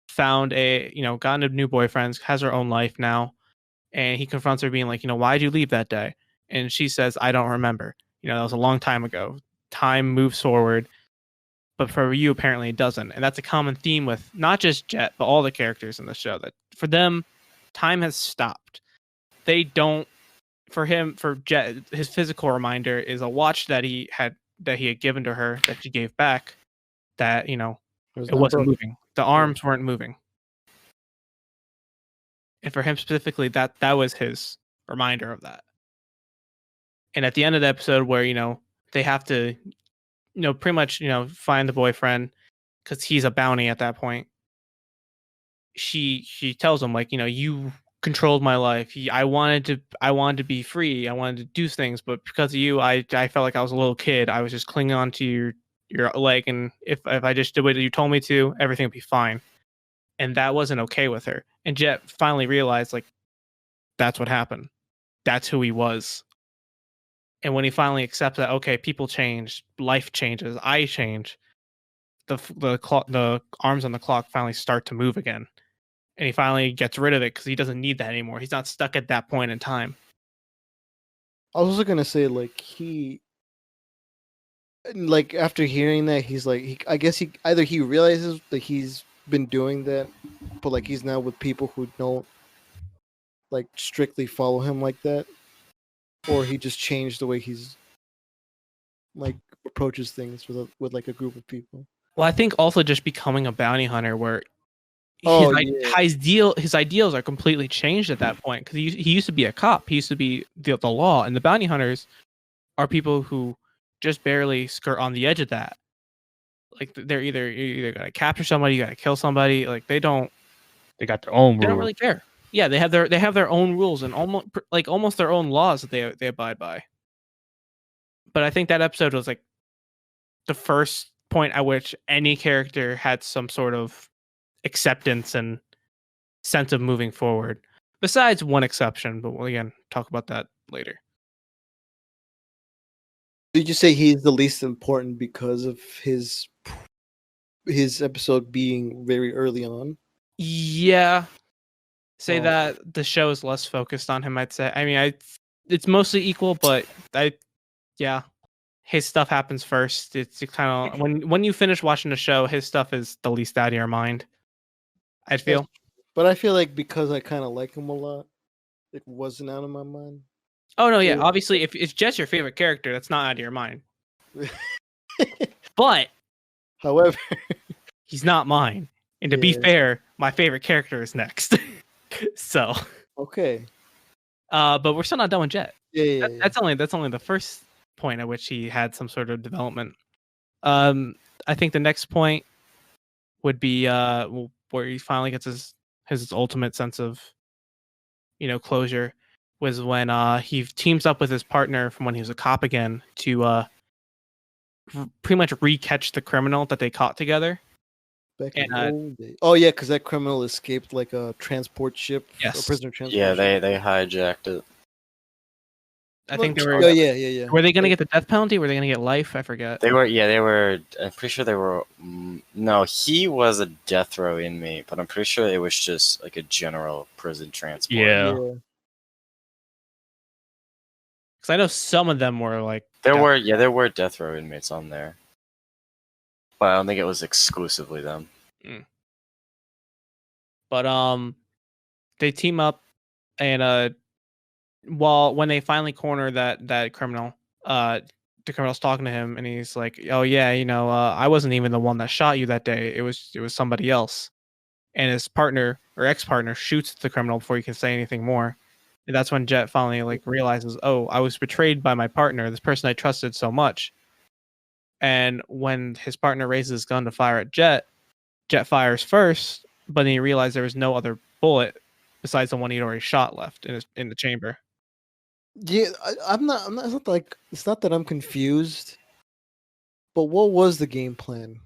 found gotten a new boyfriend, has her own life now, and he confronts her being like, why'd you leave that day? And she says, I don't remember. That was a long time ago. Time moves forward, but for you apparently it doesn't. And that's a common theme with not just Jet, but all the characters in the show, that for them time has stopped. They don't. For Jet, his physical reminder is a watch that he had given to her that she gave back, that it wasn't moving. The arms weren't moving. And for him specifically, that was his reminder of that. And at the end of the episode where they have to pretty much find the boyfriend because he's a bounty at that point, she tells him like, you controlled my life. I wanted to be free. I wanted to do things, but because of you, I felt like I was a little kid. I was just clinging on to your leg, and if I just did what you told me to, everything would be fine. And that wasn't okay with her. And Jet finally realized, like, that's what happened. That's who he was. And when he finally accepts that, okay, people change, life changes, I change, the arms on the clock finally start to move again. And he finally gets rid of it because he doesn't need that anymore. He's not stuck at that point in time. I was also gonna say, like after hearing that, he's like, I guess he realizes that he's been doing that, but like he's now with people who don't like strictly follow him like that, or he just changed the way he's like approaches things with like a group of people. Well, I think also just becoming a bounty hunter, where his ideals are completely changed at that point, because he used to be a cop. He used to be the law, and the bounty hunters are people who just barely skirt on the edge of that. Like you're either gonna capture somebody, you gotta kill somebody. Like they got their own rules. They don't really care. Yeah, they have their own rules and almost their own laws that they abide by. But I think that episode was like the first point at which any character had some sort of acceptance and sense of moving forward. Besides one exception, but we'll again talk about that later. Did you say he's the least important because of his episode being very early on? Yeah. Say that the show is less focused on him, I'd say. I mean, it's mostly equal, but his stuff happens first. It's kind of when you finish watching the show, his stuff is the least out of your mind, I'd feel. But I feel like because I kind of like him a lot, it wasn't out of my mind. Oh no, yeah. Obviously, if Jet's your favorite character, that's not out of your mind. But, however, he's not mine. And to be fair, my favorite character is next. So okay. But we're still not done with Jet. Yeah. That's only the first point at which he had some sort of development. I think the next point would be where he finally gets his ultimate sense of closure, was when he teams up with his partner from when he was a cop again to pretty much re-catch the criminal that they caught together. Back in the old days. Oh yeah, because that criminal escaped like a transport ship. Yes. A prisoner transport Yeah, ship. they hijacked it. I think they were. Yeah. Were they going to get the death penalty? Were they going to get life? I forget. They were. I'm pretty sure they were. No, he was a death row inmate, but I'm pretty sure it was just like a general prison transport. Yeah. Because I know some of them were like. There were death row inmates on there, but I don't think it was exclusively them. But they team up, and when they finally corner that criminal, the criminal's talking to him, and he's like, "Oh yeah, I wasn't even the one that shot you that day. It was somebody else." And his partner or ex-partner shoots the criminal before he can say anything more. And that's when Jet finally realizes, "Oh, I was betrayed by my partner, this person I trusted so much." And when his partner raises his gun to fire at Jet, Jet fires first, but then he realized there was no other bullet besides the one he'd already shot left in the chamber. Yeah, I'm not. It's not that I'm confused. But what was the game plan?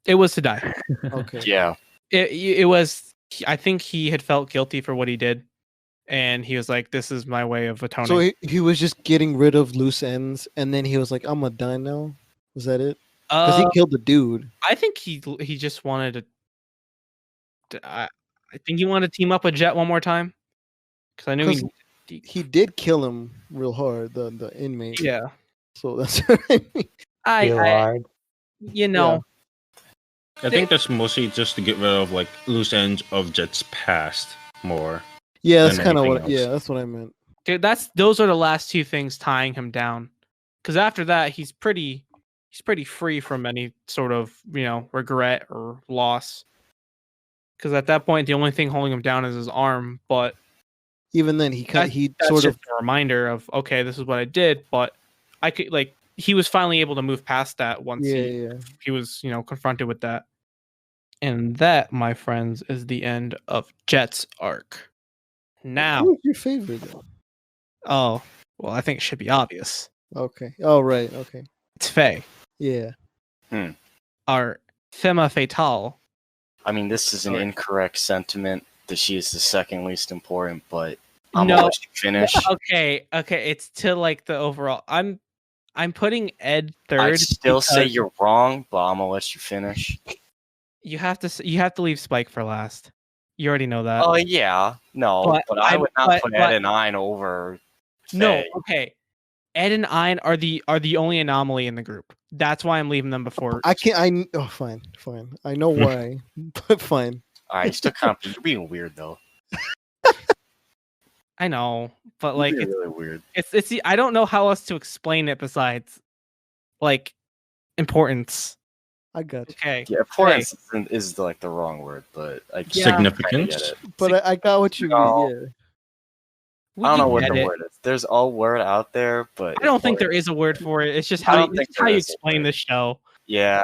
It was to die. Okay. Yeah. It was I think he had felt guilty for what he did, and he was like, "This is my way of atoning." So he was just getting rid of loose ends, and then he was like, "I'm gonna die now." Was that it? Because he killed the dude. I think he just wanted I think he wanted to team up with Jet one more time because I knew 'Cause he did kill him real hard, the inmate. Yeah, So that's what I mean. Feel hard. you know, I think that's mostly just to get rid of like loose ends of Jet's past more. Yeah, that's than kind of anything what. Yeah, else. that's what I meant. dude, those are the last two things tying him down. Because after that, he's pretty free from any sort of regret or loss. Because at that point, the only thing holding him down is his arm. But Even then, that's sort just of a reminder of, okay, this is what I did. But I could he was finally able to move past that once he was confronted with that. And that, my friends, is the end of Jet's arc. Now, Who's your favorite though? oh well, I think it should be obvious. Okay. Oh right. Okay. It's Faye, Yeah. our femme fatale. I mean, this is an Sorry. incorrect sentiment that she is the second least important, but I'm No. gonna let you finish. Okay, it's to the overall. I'm putting Ed third. I still say because you're wrong, but I'm gonna let you finish. you have to leave Spike for last. You already know that. Oh yeah, no, but I would not put Ed and Ein over. No, Faye. okay. Ed and Ein are the only anomaly in the group. That's why I'm leaving them before. I can't. Oh, fine. I know why, but fine. All right, you still kind of you're being weird though. I know, but You're being really weird. it's I don't know how else to explain it besides importance. I got you. Okay. Yeah, importance is the wrong word, but I Yeah. Significance. get it. But I got what you No. mean. I don't know what get the it. word is. There's a word out there, but I don't think there is a word for it. It's just I how don't you, think it's how there you is a explain word. the show. Yeah,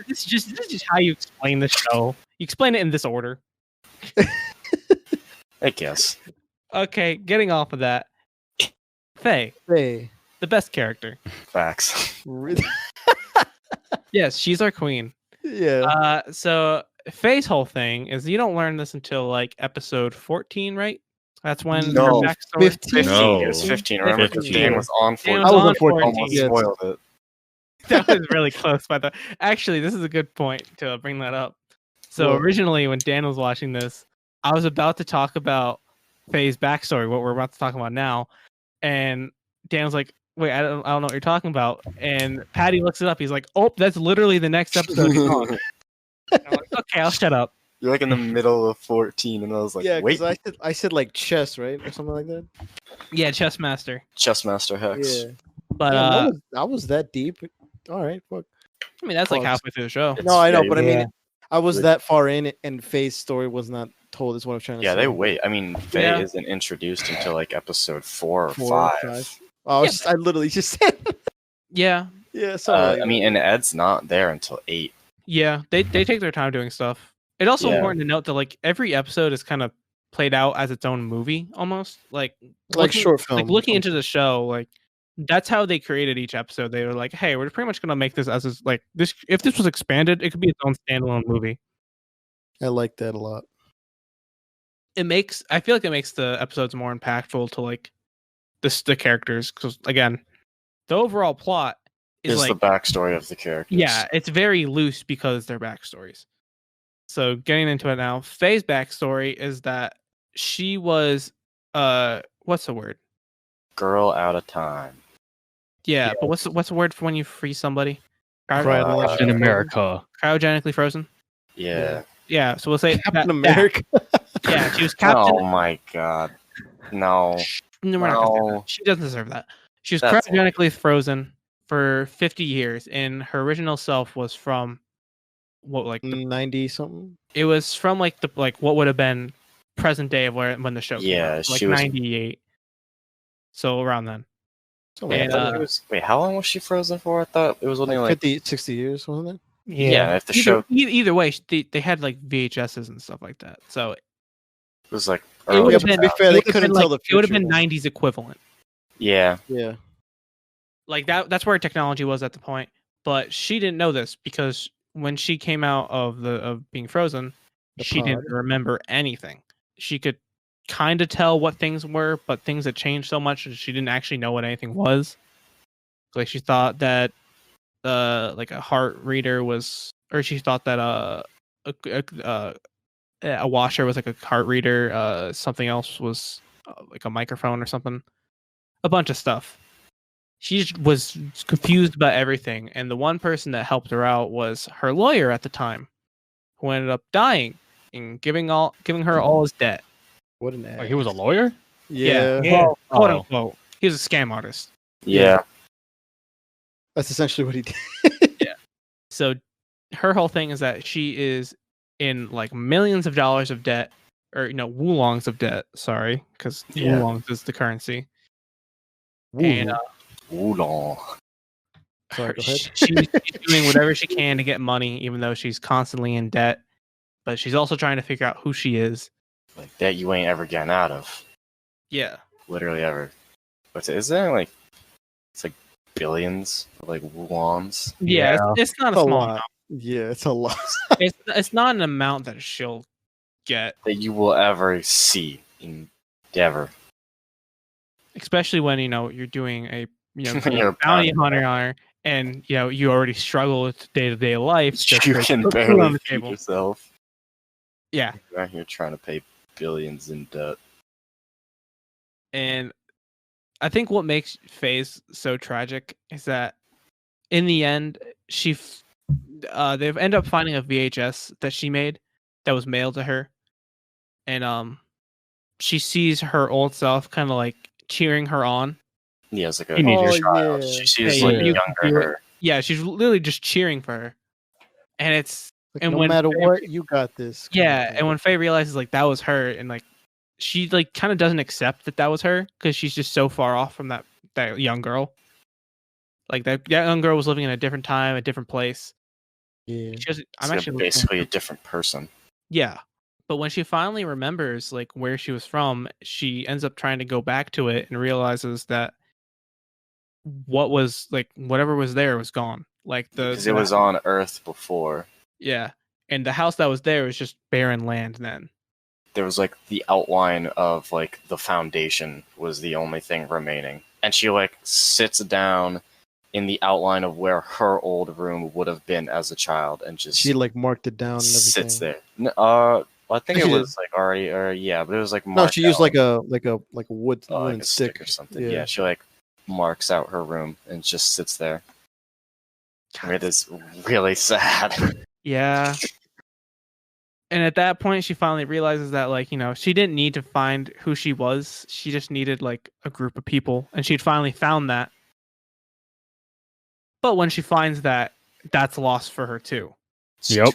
This is just how you explain the show. You explain it in this order. I guess. Okay, getting off of that. Faye, Hey. the best character. Facts. Really? Yes, she's our queen. Yeah. So Faye's whole thing is you don't learn this until episode 14, right? That's when No, her backstory. 15. 15. No. It was 15. Remember, 15. Dan was on 14. Dan I was on on 14. Almost Yes. spoiled it. That was really close, by the. Actually, this is a good point to bring that up. So What? originally, when Dan was watching this, I was about to talk about Faye's backstory, what we're about to talk about now, and Dan was like, "Wait, I don't know what you're talking about." And Patty looks it up. He's like, "Oh, that's literally the next episode he's on." And I'm like, "Okay, I'll shut up." You're like in the middle of 14, and I was like, Yeah, wait, because I said like chess, right, or something like that. Yeah, Chess Master. Chessmaster Hex. Yeah. But Damn, that was that deep. All right. Fuck. I mean, that's like Pause. halfway through the show. It's- No, I know, yeah, but I mean, yeah. I was that far in, and Faye's story was not told. Is what I'm trying to Yeah, say. they wait. I mean, Faye Yeah. isn't introduced until episode 4 or 4 or 5. 5. Oh, I literally just said. Yeah, Yeah. Sorry. I mean, and Ed's not there until 8. yeah. They take their time doing stuff. It's also Yeah. important to note that every episode is kind of played out as its own movie, almost like looking- short film. Like looking into the show, that's how they created each episode. They were like, "Hey, we're pretty much gonna make this as this. If this was expanded, it could be its own standalone movie." I like that a lot. I feel like it makes the episodes more impactful to the characters, because again, the overall plot is the backstory of the characters. yeah, it's very loose because they're backstories. So getting into it now, Faye's backstory is that she was what's the word? Girl out of time. Yeah, but what's the word for when you freeze somebody? In America. Cryogenically frozen. Yeah. Yeah, so we'll say Captain that- America. Yeah, she was Captain. Oh my god. No. No, we're not gonna say No. that. She doesn't deserve that. She was That's cryogenically frozen for 50 years, and her original self was from what 90 something. it was from what would have been present day of when the show came Yeah, out, she was- 98. So around then. Wait, I And, thought it was- wait, how long was she frozen for? I thought it was only Like like 50, 60 years, wasn't it? yeah. If the show Either way, they had VHSs and stuff like that. So was like it would early have been, to be fair, it they would have couldn't been tell the it would have future been then. 90s equivalent. Yeah. Yeah. That's where technology was at the point. But she didn't know this because when she came out of being frozen, she didn't remember anything. She could kind of tell what things were, but things had changed so much that she didn't actually know what anything was. Like she thought that like a heart reader was, or she thought that a washer was like a heart reader. Something else was like a microphone or something. A bunch of stuff. She was confused about everything, and the one person that helped her out was her lawyer at the time, who ended up dying and giving her all his debt. What an ass. Like he was a lawyer? Yeah. Well, quote Oh. unquote. He was a scam artist. Yeah. That's essentially what he did. So her whole thing is that she is in like millions of dollars of debt, or wulongs of debt. Sorry, because Yeah. wulongs is the currency. And Oolong. Sorry, go ahead. she's doing whatever she can to get money, even though she's constantly in debt. But she's also trying to figure out who she is. Like that you ain't ever getting out of. Yeah. Literally ever. But is there like it's like billions of like woolongs? Yeah, it's not a It's a small lot. amount. Yeah, it's a lot. It's not an amount that she'll get, That you will ever see in ever. especially when you're doing a When you're a bounty bounty hunter, and you already struggle with day-to-day life. just You to can put food barely on the feed table. yourself. Yeah, You're out here trying to pay billions in debt. and I think what makes Faye's so tragic is that in the end, they've ended up finding a VHS that she made that was mailed to her, and she sees her old self kind of like cheering her on. Yeah, it's like a Teenager. child. Yeah. She sees Hey, like you a can younger do it. her. Yeah, she's literally just cheering for her, and it's Like, and no when matter Faye- what, you got this. kind of Yeah, thing. and when Faye realizes like that was her, and like she like kind of doesn't accept that was her because she's just so far off from that young girl. Like that young girl was living in a different time, a different place. Yeah. She doesn't, I'm It's actually basically a different person. Yeah. But when she finally remembers like where she was from, she ends up trying to go back to it and realizes that what was like whatever was there was gone. Like Because it was on Earth before. yeah. And the house that was there was just barren land then. There was like the outline of like the foundation was the only thing remaining. And she like sits down in the outline of where her old room would have been as a child and just She like marked it down and everything. sits there. I think She it did. was like already, or yeah, but it was like No, marked she used out, like a wood like wooden a stick. stick or something. Yeah, she like marks out her room and just sits there. It is really sad. Yeah. And at that point she finally realizes that like, she didn't need to find who she was. She just needed like a group of people, and she'd finally found that. But when she finds that, that's lost for her too. Yep.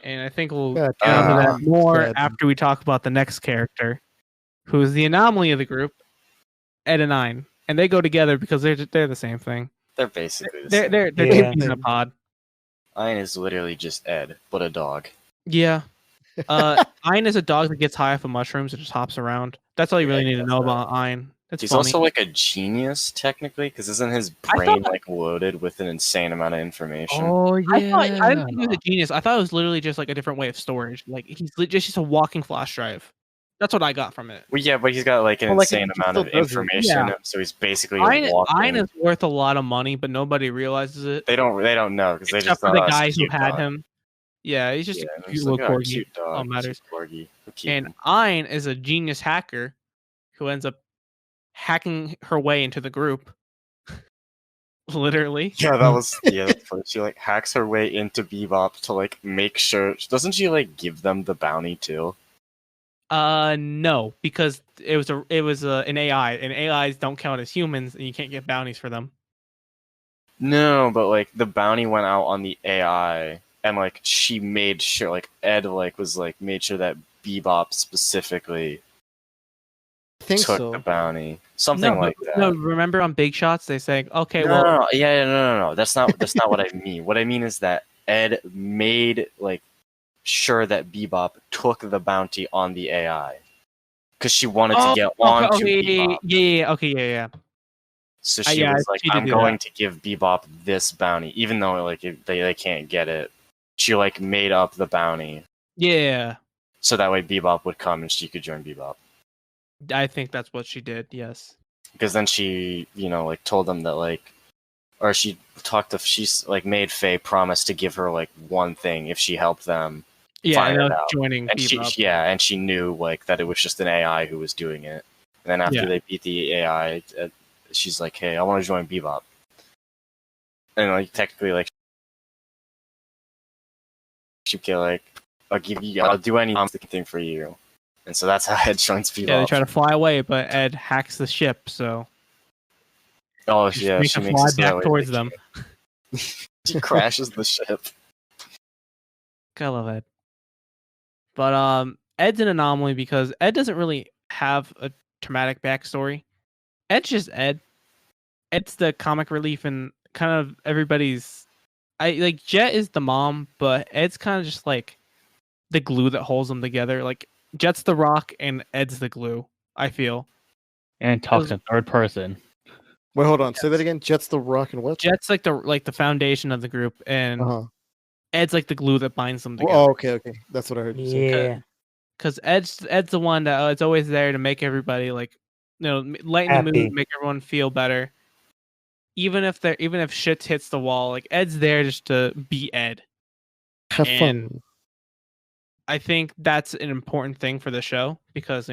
And I think we'll God get into that damn. more Sad. after we talk about the next character, who is the anomaly of the group, Ed and Nine. And they go together because they're the same thing. They're basically the They're same. they're Yeah. two peas in a pod. Ian is literally just Ed, but a dog. Yeah. Ein is a dog that gets high off of mushrooms and just hops around. That's all you really need to know about Ein. It's He's funny. also like a genius, technically, because isn't his I brain thought- like loaded with an insane amount of information? Oh yeah. I didn't think he was a genius. I thought it was literally just like a different way of storage. Like he's just a walking flash drive. That's what I got from it. Well, yeah, but he's got like an Well, like, insane he amount of still does it. information, in Yeah. him, so he's basically a Ein walking. is worth a lot of money, but nobody realizes it. They don't know because they Except just for thought, the "Oh, it's a guys who cute had dog." him. Yeah, he's just Yeah, a and cute it's little like, "Oh, corgi. cute dog. All matters. Cute corgi. We'll keep And him." Ein is a genius hacker who ends up hacking her way into the group. Literally. Yeah, that was that's funny. She like hacks her way into Bebop to like make sure. Doesn't she like give them the bounty too? No, because it was an AI, and AIs don't count as humans, and you can't get bounties for them. No, but like the bounty went out on the AI, and like she made sure, like Ed like was like made sure that Bebop specifically I think took so. the bounty, something like that. No, remember on Big Shots they say, okay, No, well, no, yeah, no. That's not what I mean. What I mean is that Ed made like sure that Bebop took the bounty on the AI because she wanted to get onto Bebop. yeah. So she yeah, was like, she did "I'm do going to give Bebop this bounty, even though like they can't get it." she like made up the bounty Yeah, so that way Bebop would come and she could join Bebop. I think that's what she did. Yes. Because then she, like told them that like, or she's like made Faye promise to give her like one thing if she helped them Yeah, find and it I was out. joining And Bebop. and she knew like that it was just an AI who was doing it. And then after they beat the AI, she's like, "Hey, I want to join Bebop." And like technically, like she could like, I'll do anything for you. And so that's how Ed joins Bebop. Yeah, they try to fly away, but Ed hacks the ship, so Oh just yeah, makes she them makes fly it so that back way towards they them. She crashes the ship. I love Ed. But Ed's an anomaly because Ed doesn't really have a traumatic backstory. Ed's just Ed. Ed's the comic relief and kind of everybody's. I like Jet is the mom, but Ed's kind of just like the glue that holds them together. Like Jet's the rock and Ed's the glue. I feel. And talks in third person. Wait, hold on. Say that again. Jet's the rock and what? Jet's like the foundation of the group, and Ed's like the glue that binds them together. Oh, okay. That's what I heard you say. Yeah. Because Ed's the one that it's always there to make everybody like, lighten the Happy. mood, make everyone feel better. Even if shit hits the wall, like Ed's there just to be Ed. Have And fun. I think that's an important thing for the show because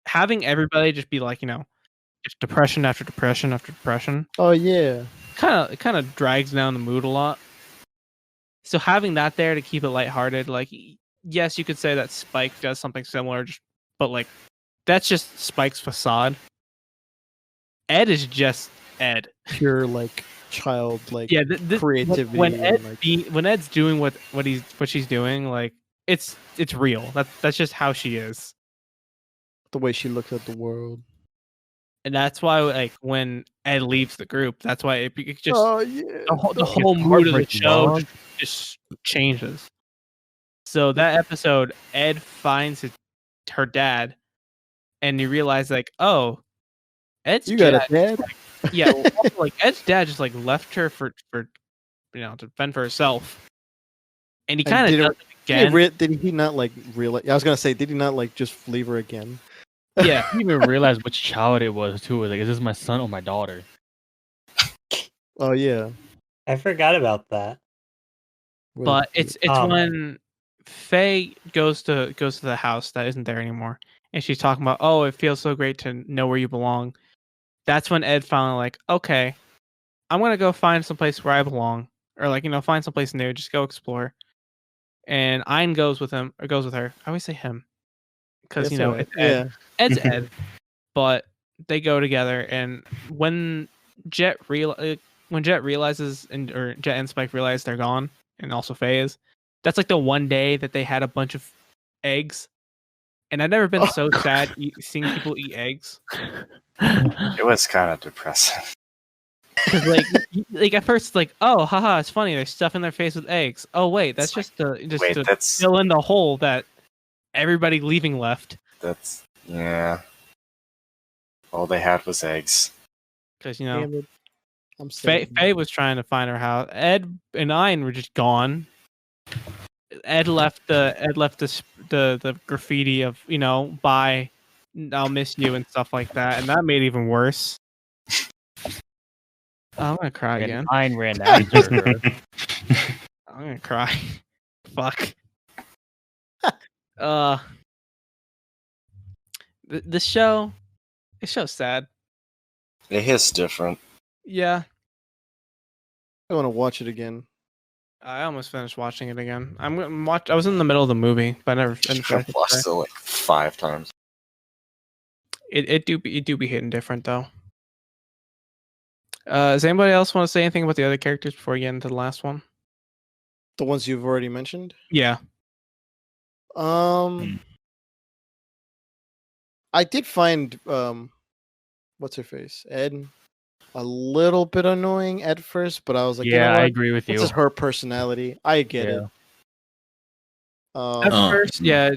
having everybody just be like just depression after depression after depression. Oh yeah. Kind of drags down the mood a lot. So having that there to keep it lighthearted, like yes, you could say that Spike does something similar, but like that's just Spike's facade. Ed is just Ed. Pure like child like creativity. When Ed's doing what she's doing, like it's real. That's just how she is. The way she looks at the world. And that's why, like, when Ed leaves the group, that's why it just the whole It's mood of the heartbreaking, show dog. just changes. So that episode, Ed finds her dad, and you realize, like, oh, Ed's You got dad, a dad? yeah, well, also, like Ed's dad just like left her for to fend for herself, and he kind of does it again. Did he not like realize? I was gonna say, did he not like just leave her again? Yeah, I didn't even realize which child it was too. Like, is this my son or my daughter? Oh yeah, I forgot about that. but it's when Faye goes to the house that isn't there anymore, and she's talking about, oh, it feels so great to know where you belong. That's when Ed finally like, okay, I'm gonna go find some place where I belong, or like find some place new, just go explore. And Ein goes with him or goes with her. I always say him because That's all right. it's Ed. Yeah. Ed's Ed, but they go together. And when Jet realizes, or Jet and Spike realize they're gone, and also Faye is, that's like the one day that they had a bunch of eggs. And I've never been so sad seeing people eat eggs. It was kind of depressing. Because like at first, it's like, oh, haha, it's funny. They're stuffing their face with eggs. Oh wait, that's just to fill in the hole that everybody leaving left. That's all they had was eggs. Because I'm Faye was trying to find her house. Ed and Ein were just gone. Ed left the graffiti of bye, I'll miss you and stuff like that, and that made it even worse. I'm gonna cry again. Ein ran after her. I'm gonna cry. Fuck. The show's sad. It hits different. Yeah. I want to watch it again. I almost finished watching it again. I'm gonna watch. I was in the middle of the movie, but I never finished. I've watched it like 5 times. It do be hitting different though. Does anybody else want to say anything about the other characters before we get into the last one? The ones you've already mentioned? Yeah. I did find what's her face? Ed a little bit annoying at first, but I was like, yeah, I agree with you. This is her personality. I get it. At first, yeah.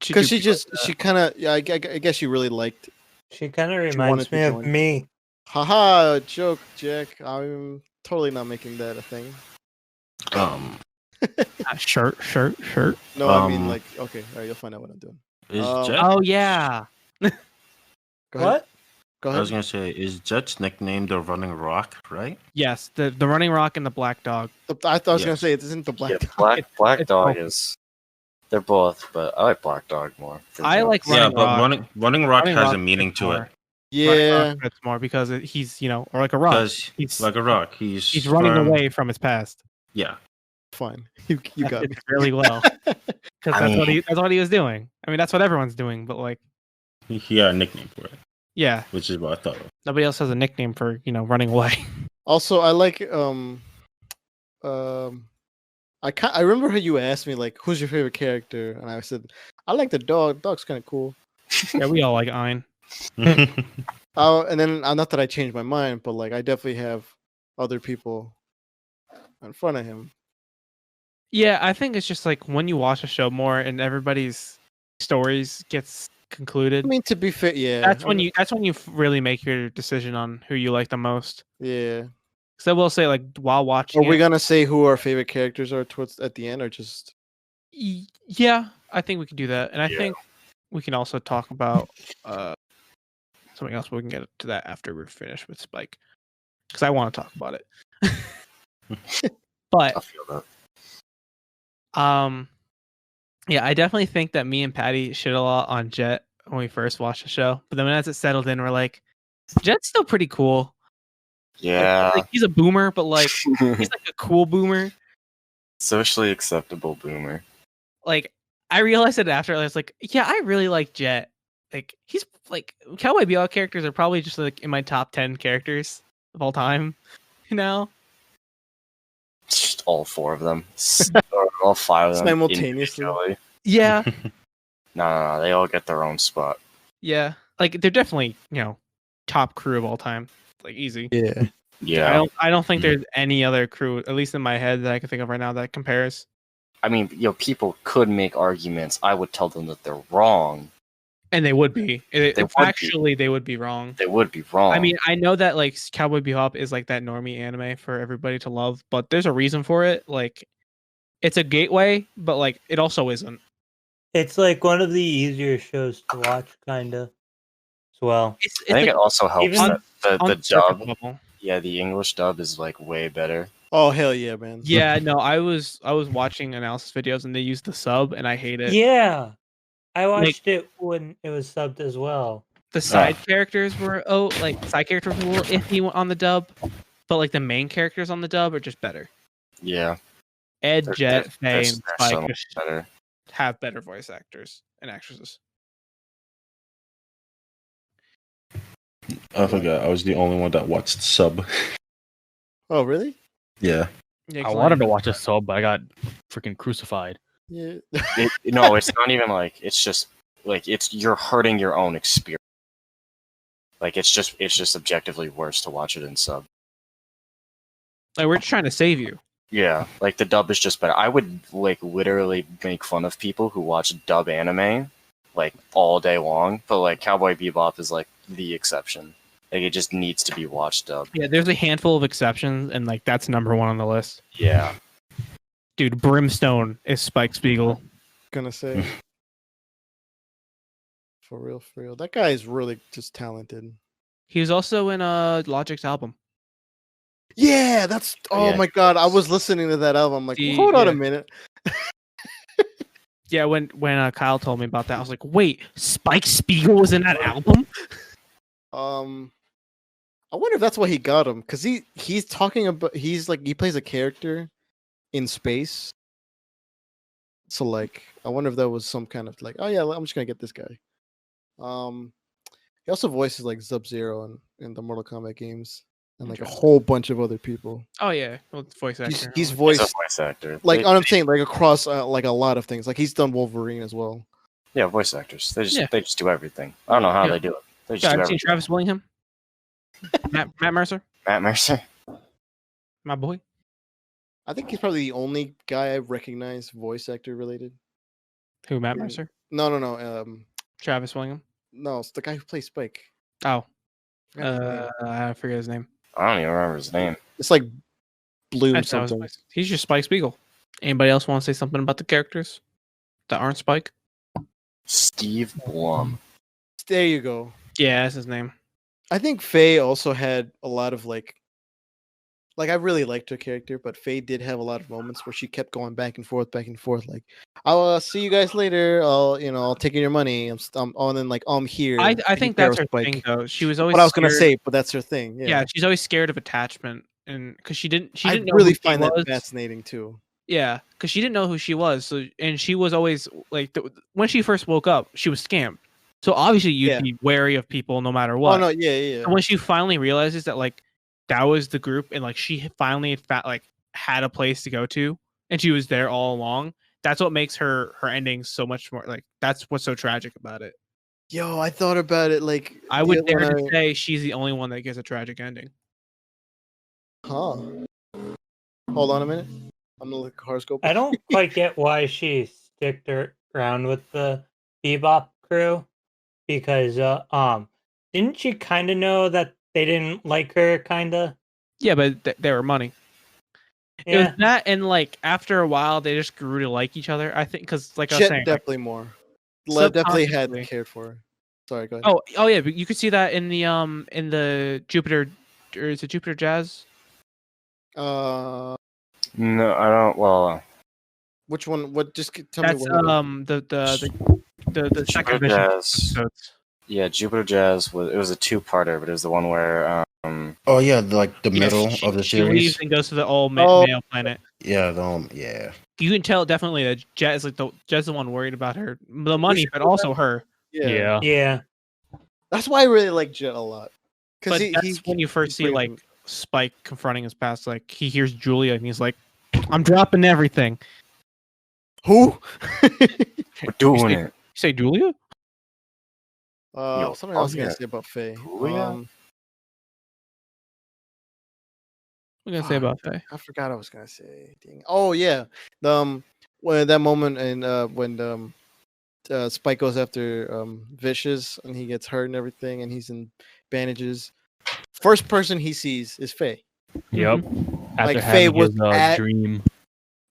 Because she kind of, I guess she really liked. She kind of reminds me of me. Haha, joke, Jack. I'm totally not making that a thing. Shirt. No, I mean Um, like okay, all right, you'll find out what I'm doing. Is Um, Jet? Oh yeah. Go ahead. What? Go I ahead. was gonna say, is Jet's nickname the Running Rock, right? Yes, the running rock and the black dog. I thought I was gonna Yes. say it isn't the black. Yeah, Dog. Black it's Dog both. is. They're both, but I like Black Dog more. for I like jokes. Yeah, Running but Rock. Running Rock Running has Rock a meaning fits to more. it Running Yeah, Rock fits more because he's or like a rock. because He's like a rock, he's running firm. away from his past. Yeah, fine. You That got me. fits really well because I that's what he was doing. I mean, that's what everyone's doing, but like, he had a nickname for it, yeah, which is what I thought of. nobody else has a nickname for running away. Also, I like I remember how you asked me like who's your favorite character, and I said I like the dog. Dog's kind of cool. Yeah, we all like Ein. And then not that I changed my mind, but like I definitely have other people in front of him. Yeah, I think it's just like when you watch a show more and everybody's stories gets concluded. I mean, to be fair, yeah, That's when you really make your decision on who you like the most. yeah. So I will say, like while watching, Are we gonna say who our favorite characters are towards at the end, or just Yeah, I think we can do that, and I Yeah. think we can also talk about something else. But we can get to that after we're finished with Spike, because I want to talk about it. But I feel that. yeah, I definitely think that me and Patty shit a lot on Jet when we first watched the show. But then as it settled in, we're like, Jet's still pretty cool. Yeah. Like, he's a boomer, but like he's like a cool boomer. Socially acceptable boomer. Like I realized it after. I was like, yeah, I really like Jet. Like he's like Cowboy Bebop characters are probably just like in my top 10 characters of all time. Just all four of them. Or all five of them. Simultaneously? individually. Yeah, No, they all get their own spot. yeah. Like they're definitely top crew of all time. Like easy. yeah? Yeah. I don't think there's any other crew, at least in my head, that I can think of right now that compares. I mean, people could make arguments. I would tell them that they're wrong. And they would be. They would be. They would be wrong. They would be wrong. I mean, I know that like Cowboy Bebop is like that normie anime for everybody to love, but there's a reason for it. Like, it's a gateway, but like it also isn't. It's like one of the easier shows to watch, kinda. As well. It's I think like it also helps even that on the surface dub, level. yeah, the English dub is like way better. Oh hell yeah, man! Yeah, no, I was watching analysis videos and they used the sub and I hate it. Yeah, I Like- watched it when it was subbed as well. The side characters were side characters were a little iffy on the dub, but like the main characters on the dub are just better. Yeah. Ed, They're- Jet, they're Faye, and so Spike much just better. have better voice actors and actresses. I forgot. I was the only one that watched sub. Oh really? Yeah. Yeah, I 'cause, wanted to like, watch a sub, but I got freaking crucified. Yeah. No, it's not even like it's just like you're hurting your own experience. Like it's just objectively worse to watch it in sub. like we're just trying to save you. Yeah, like the dub is just better. I would like literally make fun of people who watch dub anime like all day long, but like Cowboy Bebop is like the exception. Like it just needs to be watched dub. Yeah, there's a handful of exceptions, and like that's number one on the list. Yeah. Dude, Brimstone is Spike Spiegel. Gonna say for real. That guy is really just talented. He was also in Logic's album. Yeah, that's. Oh yeah. my god, I was listening to that album. I'm like, See, hold on yeah. a minute. Yeah, when Kyle told me about that, I was like, wait, Spike Spiegel was in that album? I wonder if that's why he got him, because he's talking about he plays a character in space. So like, I wonder if that was some kind of like, oh yeah, I'm just gonna get this guy. He also voices like Sub-Zero in the Mortal Kombat games, and like a whole bunch of other people. Oh yeah, well, it's voice actor. He's He's a voiced voice actor. like I'm saying like across like a lot of things. Like he's done Wolverine as well. Yeah, voice actors. Yeah. They just do everything. I don't know how Yeah. they do it. They just Yeah, do I've seen everything. Travis Willingham. Matt Mercer, Matt Mercer. my boy. I think he's probably the only guy I recognize voice actor related. Who, Matt Yeah. Mercer? No. Travis Willingham. No, it's the guy who plays Spike. Oh, Forgot his name. I forget his name. I don't even remember his name. It's like Bloom That's not his something. voice. He's just Spike Spiegel. Anybody else want to say something about the characters that aren't Spike? Steve Blum. There you go. Yeah, that's his name. I think Faye also had a lot of like I really liked her character, but Faye did have a lot of moments where she kept going back and forth. Like, I'll see you guys later. I'll take your money. And then like I'm here. I taking think care that's of her Spike. thing though. She was always. What I was gonna scared- say, but that's her thing. Yeah, she's always scared of attachment, and because she didn't I know really who she find that was. fascinating too. Yeah, because she didn't know who she was. So, and she was always like, when she first woke up, she was scammed. So obviously, you'd be wary of people no matter what. Oh no, yeah. And when she finally realizes that like that was the group, and like she finally had a place to go to, and she was there all along. That's what makes her ending so much more like. That's what's so tragic about it. Yo, I thought about it. Like, I would dare to say she's the only one that gets a tragic ending. Huh. Hold on a minute. I'm gonna look at horoscope. I don't quite get why she sticked around with the Bebop crew, because didn't she kind of know that they didn't like her, kind of? Yeah, but they were money. It was that, and like after a while, they just grew to like each other. I think because like I was saying, definitely more. Definitely had cared for her. Sorry, go ahead. Oh yeah, but you could see that in the Jupiter, or is it Jupiter Jazz? No, I don't. Well, which one? What? Just tell that's me. What the second Jupiter Jazz. episodes. Yeah, Jupiter Jazz was a two-parter, but it was the one where Oh yeah, the middle of the she leaves series. and goes to the old male planet. Yeah, yeah. You can tell definitely that Jazz Jazz the one worried about the money, but also her. Yeah. That's why I really like Jet a lot. But that's when you first see like Spike confronting his past. Like he hears Julia and he's like, "I'm dropping everything." Who? we're doing it. You say Julia? Something else I was gonna say about Faye. What are you gonna say about Faye? I forgot I was gonna say. Dang. Oh yeah, when that moment and when Spike goes after Vicious and he gets hurt and everything, and he's in bandages. First person he sees is Faye. Yep. After Like Faye was his, at dream.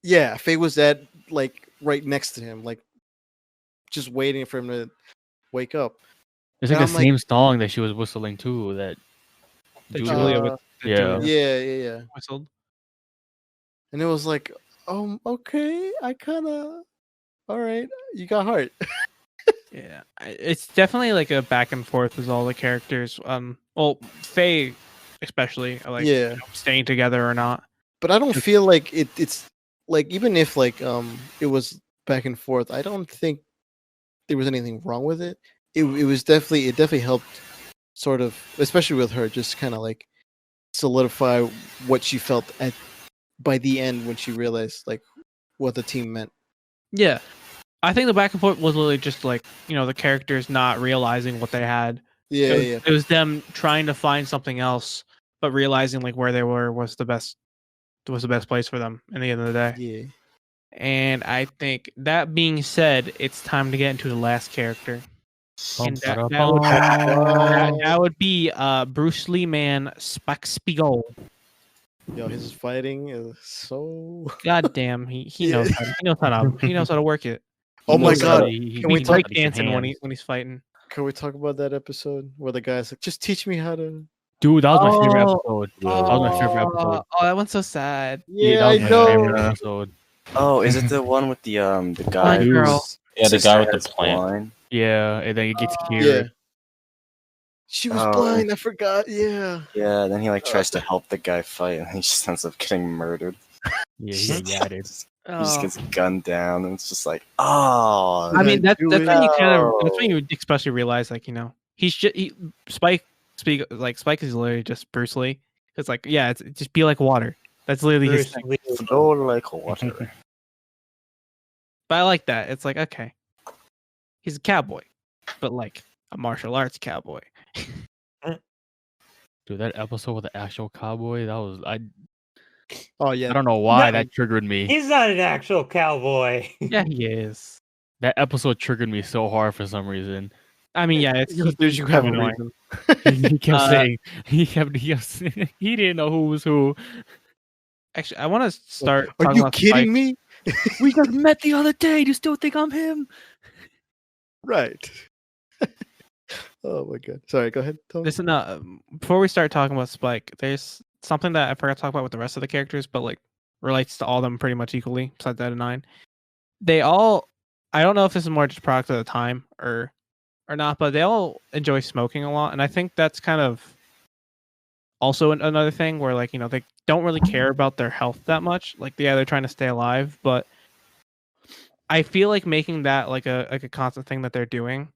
Yeah, Faye was at like right next to him, like just waiting for him to wake up. It's like the same song that she was whistling too. That Julia yeah. Whistled. And it was like, okay, I kind of, all right, you got heart. Yeah, it's definitely like a back and forth with all the characters. Well, Faye especially, like staying together or not. But I don't feel like it's like, even if like it was back and forth, I don't think there was anything wrong with it. It definitely helped, sort of, especially with her, just kind of like solidify what she felt by the end when she realized like what the team meant. Yeah, I think the back and forth was literally just like, the characters not realizing what they had. It was them trying to find something else, but realizing like where they were was the best place for them in the end of the day. Yeah. And I think that being said, it's time to get into the last character. And that would be Bruce Lee man Spiegel. Yo, his fighting is so goddamn. He knows how to work it. Oh my god! Can we break dancing when he's fighting? Can we talk about that episode where the guy's like, "Just teach me how to"? Dude, that was my favorite episode. That was my favorite episode. Oh, that one's so sad. Yeah, I know. Episode. Oh, is it the one with the guy? The guy with the plant. Blind? Yeah, and then he gets cured. Yeah. She was blind. I forgot. Yeah. Yeah. Then he like tries to help the guy fight, and he just ends up getting murdered. Yeah, he got it. He just gets gunned down, and it's just like, oh. I mean, that's when you especially realize, like, he's just Spike is literally just Bruce Lee. It's like, yeah, it's just be like water. That's literally his thing. Flow like water. But I like that. It's like, okay, he's a cowboy, but like a martial arts cowboy. Dude, that episode with the actual cowboy, that was Oh yeah. I don't know why that triggered me. He's not an actual cowboy. Yeah, he is. That episode triggered me so hard for some reason. I mean, yeah, you have a reason. He kept saying he didn't know who was who. Actually, I want to start. Are you kidding me? We just met the other day. Do you still think I'm him? Right. Oh my god. Sorry, go ahead, Tom. Listen, before we start talking about Spike, there's something that I forgot to talk about with the rest of the characters, but like relates to all of them pretty much equally, besides that of 9. They all, I don't know if this is more just product of the time or not, but they all enjoy smoking a lot, and I think that's kind of also another thing where, like, they don't really care about their health that much. Like, yeah, they're trying to stay alive, but I feel like making that like a constant thing that they're doing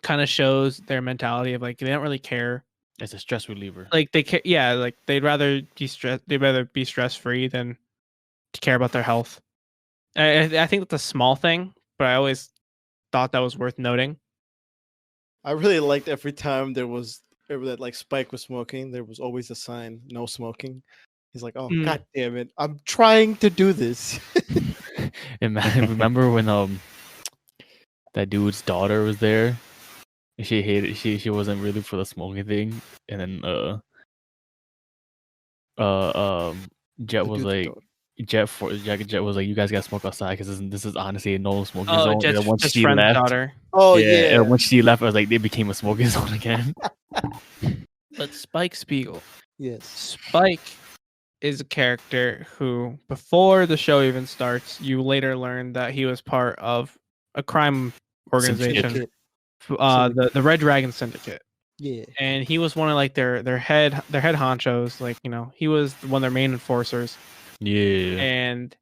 kind of shows their mentality of like they don't really care. It's a stress reliever. Like they care, yeah. Like they'd rather be stress free than to care about their health. I think that's a small thing, but I always thought that was worth noting. I really liked every time that like Spike was smoking, there was always a sign, no smoking. He's like, oh god damn it, I'm trying to do this. And man, remember when that dude's daughter was there? She hated she wasn't really for the smoking thing, and then Jet was like Jet was like, you guys gotta smoke outside because this is honestly a no smoking zone. Jet's, and once Jet's she friend's left, daughter. Oh yeah, and once she left, I was like, they became a smoking zone again. But Spike Spiegel. Yes. Spike is a character who, before the show even starts, you later learn that he was part of a crime organization, the Red Dragon Syndicate. Yeah. And he was one of like their head honchos. Like, he was one of their main enforcers. Yeah. And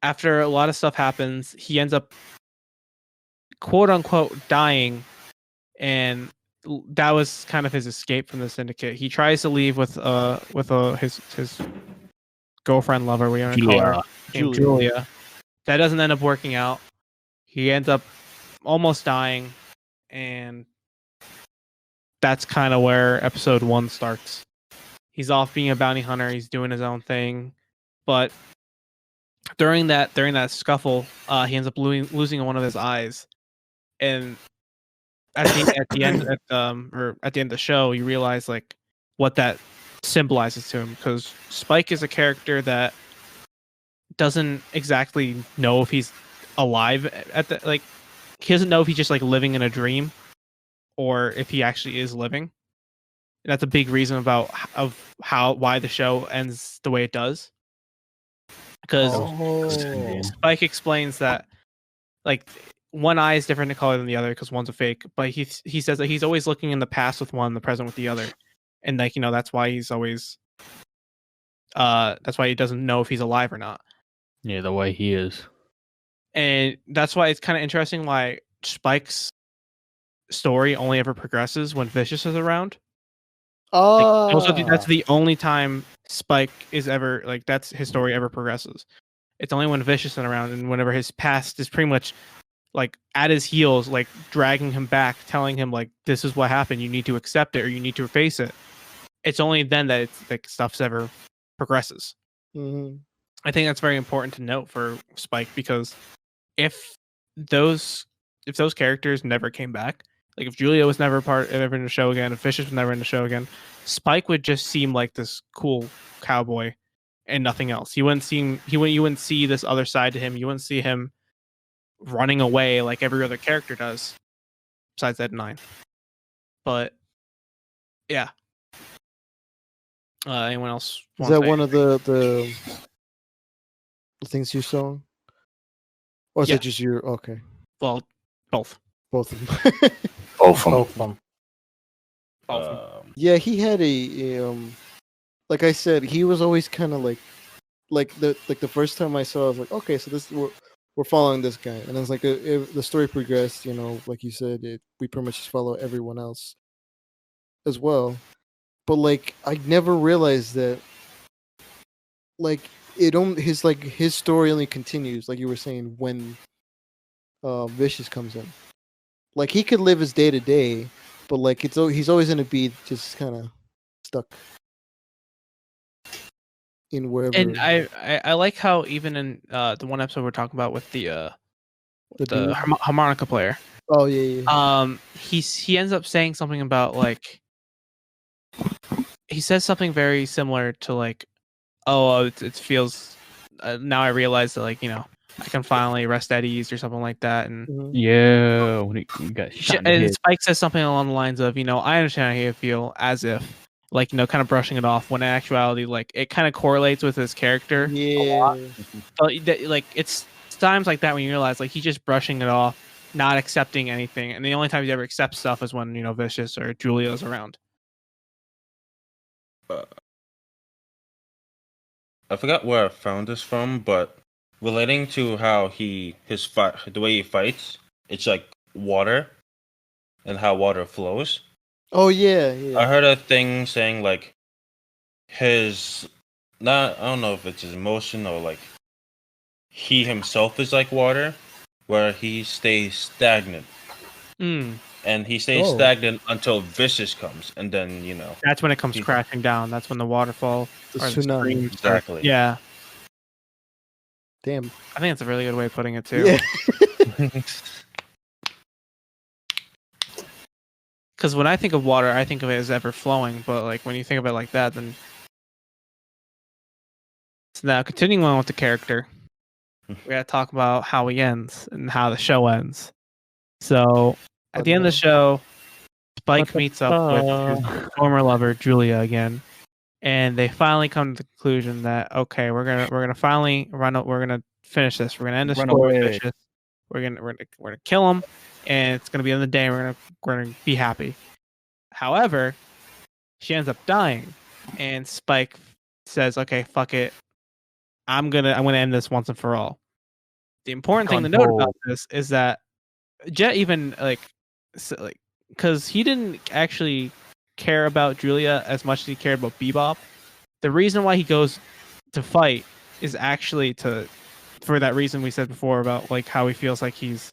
after a lot of stuff happens, he ends up quote unquote dying, and that was kind of his escape from the syndicate. He tries to leave with his girlfriend, lover, we want to call her, named Julia. That doesn't end up working out. He ends up almost dying, and that's kind of where episode 1 starts. He's off being a bounty hunter. He's doing his own thing, but during that scuffle, he ends up losing one of his eyes, and at the end of the show, you realize like what that symbolizes to him, because Spike is a character that doesn't exactly know if he's alive he doesn't know if he's just like living in a dream or if he actually is living. And that's a big reason why the show ends the way it does. Because Spike explains that like one eye is different in color than the other because one's a fake, but he says that he's always looking in the past with one, the present with the other, and like that's why he's always that's why he doesn't know if he's alive or not. Yeah, the way he is, and that's why it's kind of interesting why Spike's story only ever progresses when Vicious is around. That's the only time Spike is ever like that's his story ever progresses. It's only when Vicious is around, and whenever his past is pretty much like at his heels, like dragging him back, telling him like this is what happened, you need to accept it or you need to face it. It's only then that it's like stuff's ever progresses. Mm-hmm. I think that's very important to note for Spike, because if those characters never came back, like if Julia was never ever in the show again, if Vicious was never in the show again, Spike would just seem like this cool cowboy and nothing else. You wouldn't see this other side to him. You wouldn't see him running away like every other character does, besides Ed 9. But yeah. Anyone else? Is that one of the things you saw? Or is it just your okay? Well, both. Both of them. Both of them. Yeah, he had a like I said, he was always kind of like the first time I saw, I was like, okay, so this we're following this guy, and then it's like the story progressed, like you said, we pretty much just follow everyone else as well. But like I never realized that like his story only continues, like you were saying, when Vicious comes in. Like he could live his day to day, but like he's always gonna be just kind of stuck in wherever. And I like how even in the one episode we're talking about with the harmonica player. Oh yeah. He ends up saying something about like he says something very similar to like, oh, it feels now I realize that, like, I can finally rest at ease or something like that. And Mhm. Yeah, when he got shot in the and head. Spike says something along the lines of, I understand how you feel, as if, like, kind of brushing it off, when in actuality, like, it kind of correlates with his character. Yeah. Like, it's times like that when you realize, like, he's just brushing it off, not accepting anything, and the only time he ever accepts stuff is when Vicious or Julia's around. I forgot where I found this from, but relating to how the way he fights, it's like water, and how water flows. Oh yeah, yeah. I heard a thing saying like I don't know if it's his emotion or like he himself is like water, where he stays stagnant. And he stays Oh. stagnant until Vicious comes, and then That's when it comes crashing down. That's when the waterfall The or the tsunami. stream starts. Exactly. Yeah, Damn. I think that's a really good way of putting it too. Yeah. Because when I think of water, I think of it as ever flowing. But like when you think of it like that, then so now continuing on with the character, we gotta talk about how he ends and how the show ends. So at the end of the show, Spike meets up with his former lover Julia again, and they finally come to the conclusion that okay, we're gonna finally we're gonna finish this. We're gonna end the Run story away. vicious. We're gonna kill him, and it's gonna be the end of the day. And we're gonna be happy. However, she ends up dying, and Spike says, "Okay, fuck it. I'm gonna end this once and for all." The important thing to note about this is that Jet even because he didn't actually care about Julia as much as he cared about Bebop. The reason why he goes to fight is actually for that reason we said before about like how he feels like he's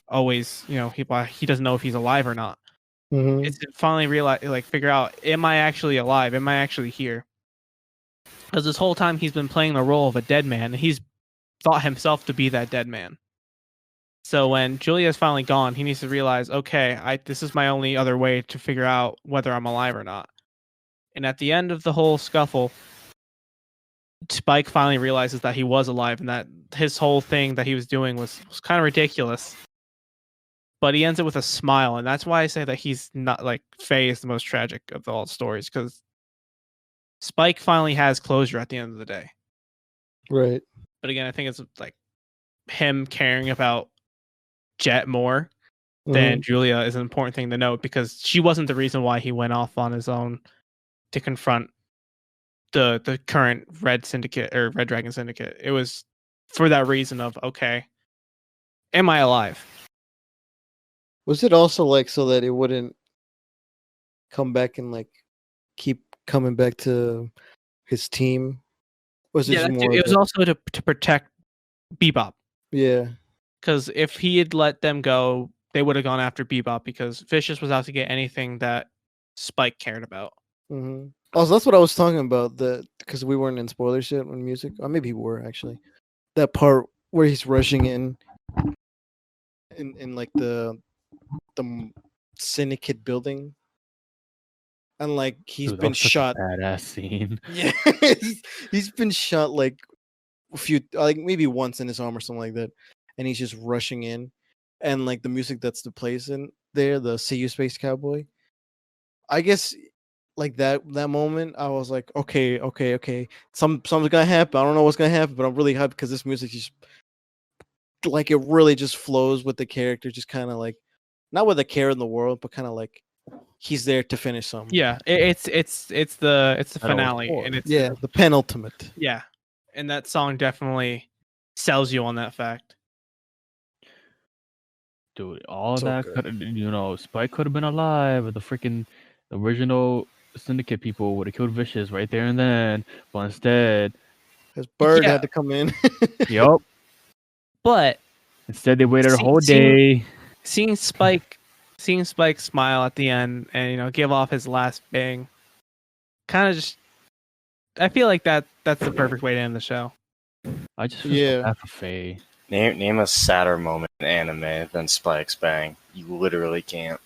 always he doesn't know if he's alive or not. Mhm. It's to finally realize, like, figure out, am I actually alive? Am I actually here? Because this whole time he's been playing the role of a dead man, and he's thought himself to be that dead man. So when Julia's finally gone, he needs to realize, okay, this is my only other way to figure out whether I'm alive or not. And at the end of the whole scuffle, Spike finally realizes that he was alive and that his whole thing that he was doing was kind of ridiculous. But he ends it with a smile, and that's why I say that he's not like Faye is the most tragic of all the stories, because Spike finally has closure at the end of the day. Right. But again, I think it's like him caring about Jet more than Julia is an important thing to note, because she wasn't the reason why he went off on his own to confront the current Red Syndicate or Red Dragon Syndicate. It was for that reason of, okay, am I alive? Was it also like so that it wouldn't come back and like keep coming back to his team? Was it Yeah, just more? it was also to protect Bebop. Yeah. Because if he had let them go, they would have gone after Bebop, because Vicious was out to get anything that Spike cared about. Mm-hmm. Also, that's what I was talking about. Because we weren't in spoilers yet on music, or maybe we were actually. That part where he's rushing in like the syndicate building, and like he's Dude, that been was such a shot. badass scene. Yeah, he's been shot like a few, like maybe once in his arm or something like that, and he's just rushing in, and like the music that's the place in there, the "See You Space Cowboy." I guess like that moment, I was like, okay, something's gonna happen. I don't know what's gonna happen, but I'm really hyped because this music just like it really just flows with the character, just kind of like not with a care in the world, but kind of like he's there to finish something. Yeah, it's the finale, and it's the penultimate. Yeah, and that song definitely sells you on that fact. Dude, all So that good. could Spike could have been alive, but the freaking original Syndicate people would have killed Vicious right there and then. But instead, His bird Yeah. had to come in. yup. But Instead, they waited a whole seeing- day. seeing Spike smile at the end and give off his last bang, kind of just, I feel like that's the perfect way to end the show. I just feel so bad for Faye. Name a sadder moment in anime than Spike's bang. You literally can't.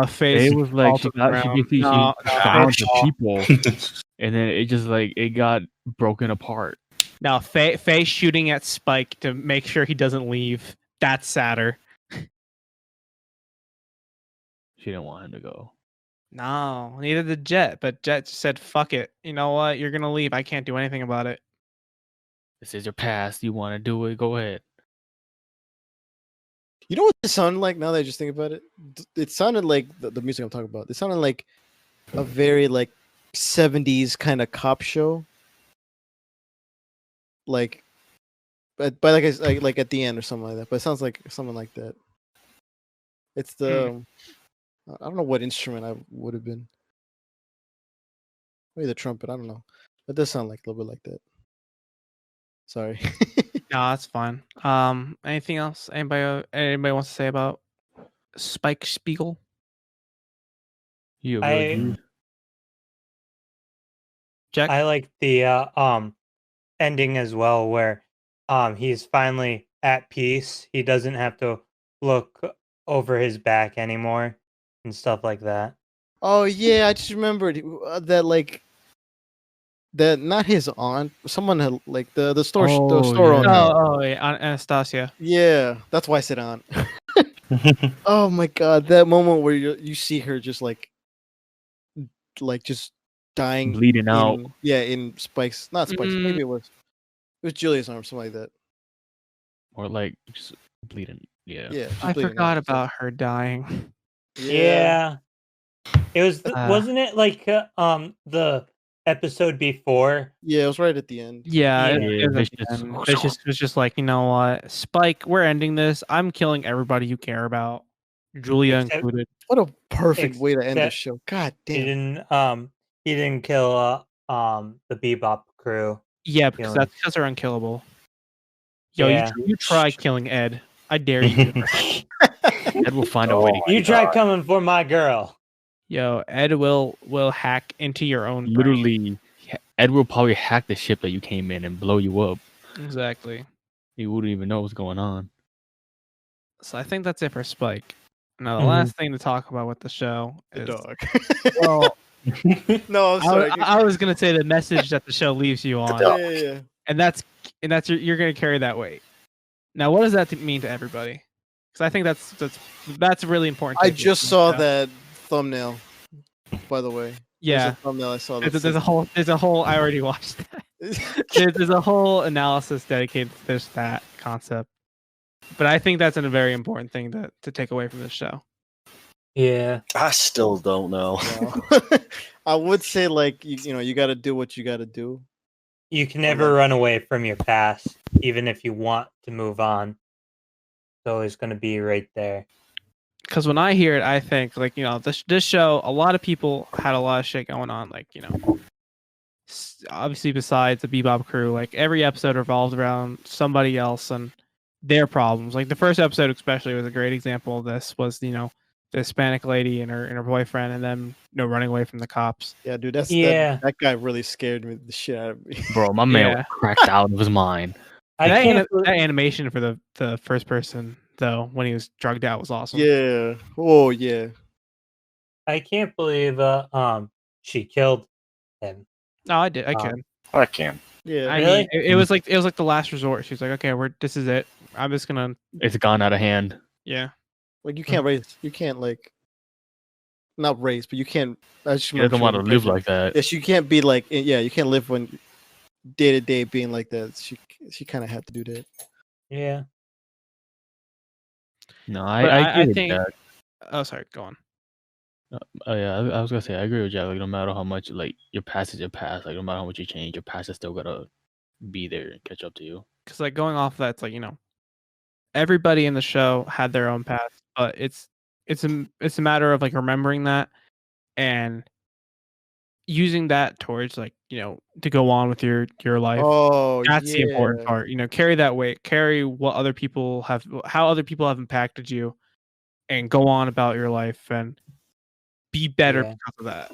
Face Faye was like she basically found the people, and then it just like it got broken apart. Now, Faye shooting at Spike to make sure he doesn't leave. That's sadder. She didn't want him to go. No, neither did Jet. But Jet just said, "Fuck it. You know what? You're gonna leave. I can't do anything about it." This is your past. You want to do it? Go ahead. You know what it sounded like now that I just think about it? It sounded like the music I'm talking about. It sounded like a very like 70s kind of cop show. Like, but like at the end or something like that. But it sounds like something like that. It's the I don't know what instrument I would have been. Maybe the trumpet. I don't know. It does sound like a little bit like that. Sorry. No, that's fine. Anything else? Anybody wants to say about Spike Spiegel? You a real I dude. Jack? I like the ending as well, where he's finally at peace. He doesn't have to look over his back anymore and stuff like that. Oh yeah, I just remembered that like that not his aunt, someone had like the store the Oh, store yeah. owner. Yeah, Anastasia. Yeah, that's why I said aunt. Oh my god, that moment where you see her just like just dying, Bleeding out. in Spike's, not Spike's, Mm. maybe it was Julia's arm, something like that. Or like just bleeding. Yeah. Yeah, just I bleeding forgot out. about her dying. Yeah. It was Uh, wasn't it like the episode before? Yeah, it was right at the end. Yeah, Yeah. it was at the Vicious. end. Vicious was just like, you know what, Spike, we're ending this. I'm killing everybody you care about, Julia Except- included. What a perfect way to end the Except show. God He damn. didn't kill the Bebop crew. Yeah, because Killing. that's because they're unkillable. Yo, Yeah. you try killing Ed. I dare you. Ed will find a way to You tried coming for my girl. Yo, Ed will hack into your own brain. literally. Ed will probably hack the ship that you came in and blow you up. Exactly. You wouldn't even know what's going on. So I think that's it for Spike. Now the Mhm. last thing to talk about with the show The is dog. well, No, I'm sorry. I was gonna say the message that the show leaves you on, Yeah. and that's you're gonna carry that weight. Now, what does that mean to everybody? Because I think that's really important. I takeaway just from the saw show. that thumbnail, by the way. There's Yeah, a thumbnail I saw. there's a whole. I already watched that. There's a whole analysis dedicated to that concept. But I think that's a very important thing to take away from this show. Yeah. I still don't know. I would say like you got to do what you got to do. You can never run away from your past, even if you want to move on. It's always going to be right there. Because when I hear it, I think like this show. A lot of people had a lot of shit going on. Like obviously besides the Bebop crew, like every episode revolved around somebody else and their problems. Like the first episode especially was a great example of this. Was the Hispanic lady and her boyfriend, and then running away from the cops. Yeah, dude, that guy really scared the shit out of me. Bro, my man Yeah. was cracked out of his mind. That animation for the first person though, when he was drugged out, was awesome. Yeah. Oh yeah. I can't believe she killed him. No, I did. I can. I can. Yeah. I Really? mean, it was like the last resort. She's like, okay, this is it. I'm just gonna. It's gone out of hand. Yeah. Like you can't raise. You can't like. Not raise, but you can't. I just He doesn't want to live like that. Yes, you can't be like. Yeah, you can't live when day to day being like that. She kind of had to do that. Yeah. No, But I I agree with think- Jack. Oh, sorry. Go on. Oh yeah, I was gonna say I agree with Jack. Like no matter how much like your past is your past, like no matter how much you change, your past is still gotta be there and catch up to you. Because like going off of that, it's like everybody in the show had their own path, but it's a matter of like remembering that and using that towards like to go on with your life. Oh, That's the yeah. important part. Carry that weight, carry what other people have, how other people have impacted you, and go on about your life and be better Yeah. because of that.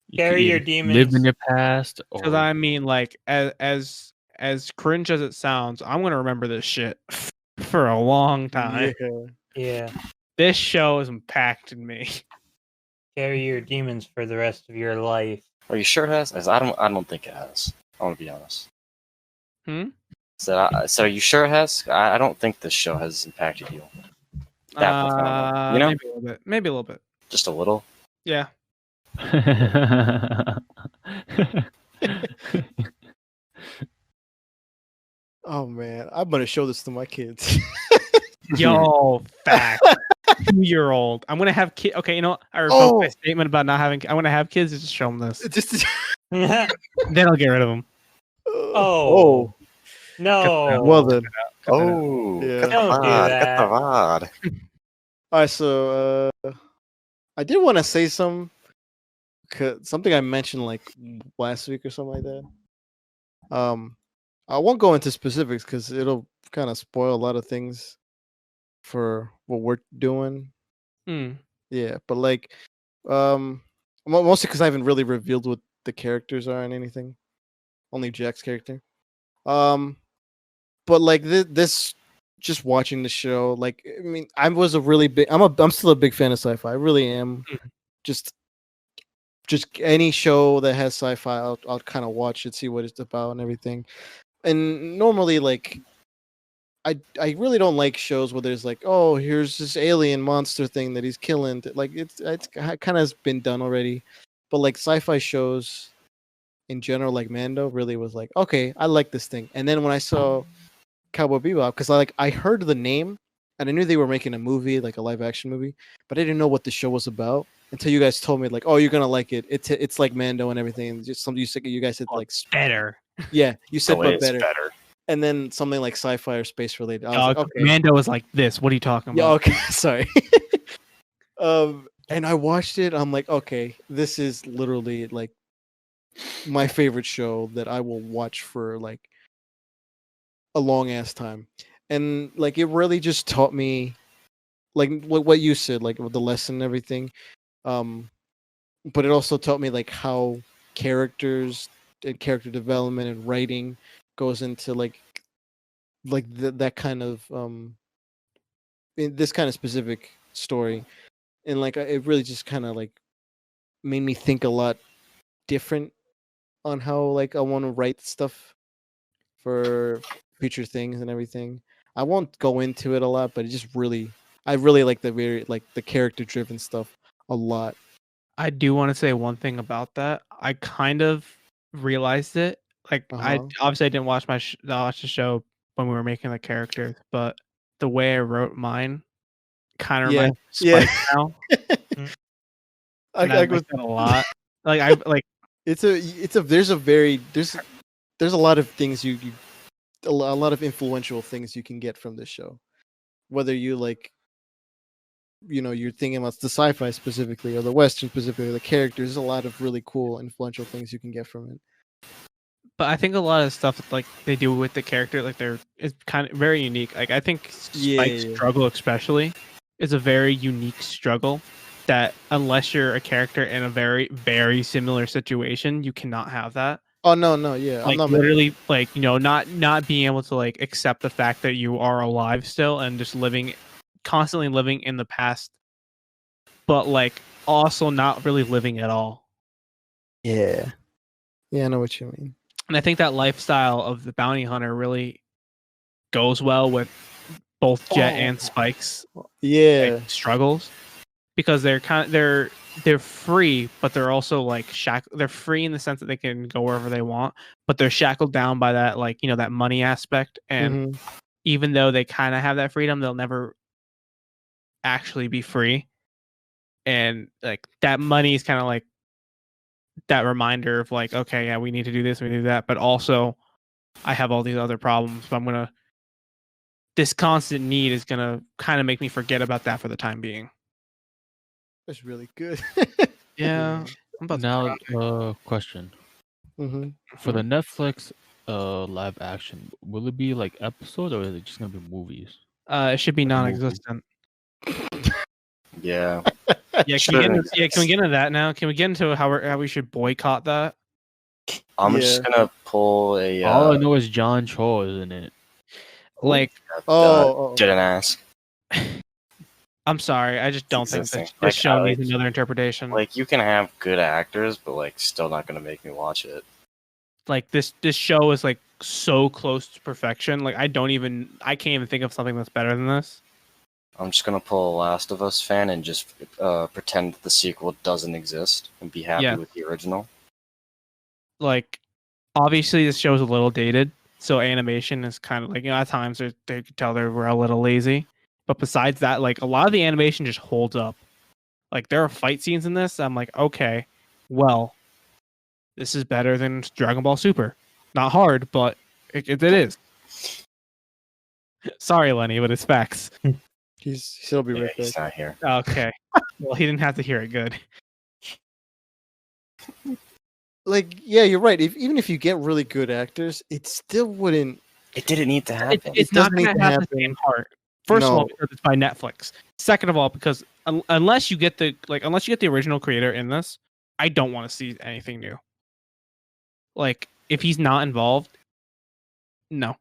You Carry can your either demons. live in your past, Because or I mean, like as cringe as it sounds, I'm gonna remember this shit for a long time. Yeah. Yeah. This show has impacted me. Carry your demons for the rest of your life. Are you sure it has? 'Cause I don't think it has. I want to be honest. So you sure it has? I don't think this show has impacted you that profoundly. You know, Maybe a little bit. Maybe a little bit. just a little. Yeah. Oh man, I'm gonna show this to my kids. Yo, fact. 2-year-old. I'm gonna have kids. Okay, you know, I revoked my statement about not having. I want to have kids. Just show them this. Just Then I'll get rid of them. Oh. No. Well then. Oh, Yeah. cut the Don't do VOD, that. cut the VOD. All right, so I did want to say something I mentioned like last week or something like that. I won't go into specifics because it'll kind of spoil a lot of things for what we're doing. Yeah, but like, mostly because I haven't really revealed what the characters are and anything. Only Jack's character. But like this, just watching the show, like I mean, I'm still a big fan of sci-fi. I really am. Just any show that has sci-fi, I'll kind of watch it, see what it's about and everything. And normally, like, I really don't like shows where there's like, oh, here's this alien monster thing that he's killing. Like it's kind of has been done already. But like sci-fi shows in general, like Mando, really was like, okay, I like this thing. And then when I saw Cowboy Bebop, because I heard the name and I knew they were making a movie, like a live action movie, but I didn't know what the show was about until you guys told me like, oh, you're gonna like it. It's like Mando and everything. And just something you guys said like better. Yeah, you said Oh, but it's better. And then something like sci-fi or space related. I was like, okay. Mando is like this. What are you talking about? Yeah, okay, sorry. And I watched it. I'm like, okay, this is literally like my favorite show that I will watch for like a long ass time. And like it really just taught me like what you said, like with the lesson and everything. But it also taught me like how characters and character development and writing goes into like that kind of in this kind of specific story. And like it really just kind of like made me think a lot different on how like I want to write stuff for future things and everything. I won't go into it a lot, but it just I really like the character driven stuff a lot. I do want to say one thing about that. I kind of realized it. Like I obviously I didn't watch watch the show when we were making the characters, but the way I wrote mine kind of reminds me of Spike now. I like that a lot. Like I like there's a lot of things a lot of influential things you can get from this show. Whether you like you're thinking about the sci-fi specifically or the western specifically, or the characters, there's a lot of really cool influential things you can get from it. But I think a lot of stuff like they do with the character, like it's kind of very unique. Like I think Spike's struggle especially is a very unique struggle that unless you're a character in a very, very similar situation, you cannot have that. Oh no, yeah. Like literally like, not being able to like accept the fact that you are alive still and just constantly living in the past, but like also not really living at all. Yeah, I know what you mean. And I think that lifestyle of the bounty hunter really goes well with both Jet and Spike's struggles, because they're free, but they're also like they're free in the sense that they can go wherever they want, but they're shackled down by that like that money aspect. And even though they kind of have that freedom, they'll never actually be free. And like that money is kind of like that reminder of like, okay, yeah, we need to do this, we need to do that, but also I have all these other problems, but this constant need is gonna kind of make me forget about that for the time being. That's really good. Yeah. I'm about now, question. For the Netflix live action, will it be like episode or is it just gonna be movies? It should be non-existent. Yeah. Yeah, can we get into that now? Can we get into how we should boycott that? I'm just gonna pull a. All I know is John Cho is in it. Like, didn't ask. I'm sorry, I just don't think that this show needs another interpretation. Like, you can have good actors, but like, still not gonna make me watch it. Like this show is like so close to perfection. Like I can't even think of something that's better than this. I'm just gonna pull a Last of Us fan and just pretend the sequel doesn't exist and be happy Yeah. with the original. Like obviously this show's a little dated, so animation is kind of like, at times they could tell we're a little lazy. But besides that, like a lot of the animation just holds up. Like there are fight scenes in this. I'm like, okay, well, this is better than Dragon Ball Super. Not hard, but it is. Sorry, Lenny, but it's facts. He'll be Yeah, right he's back. not here. Okay. Well, he didn't have to hear it. Good. Like, yeah, you're right. Even if you get really good actors, it still wouldn't. It didn't need to happen. It's not doesn't going need to to have the happen. same heart. First of all, No. because it's by Netflix. Second of all, because unless you get the original creator in this, I don't want to see anything new. Like if he's not involved, no.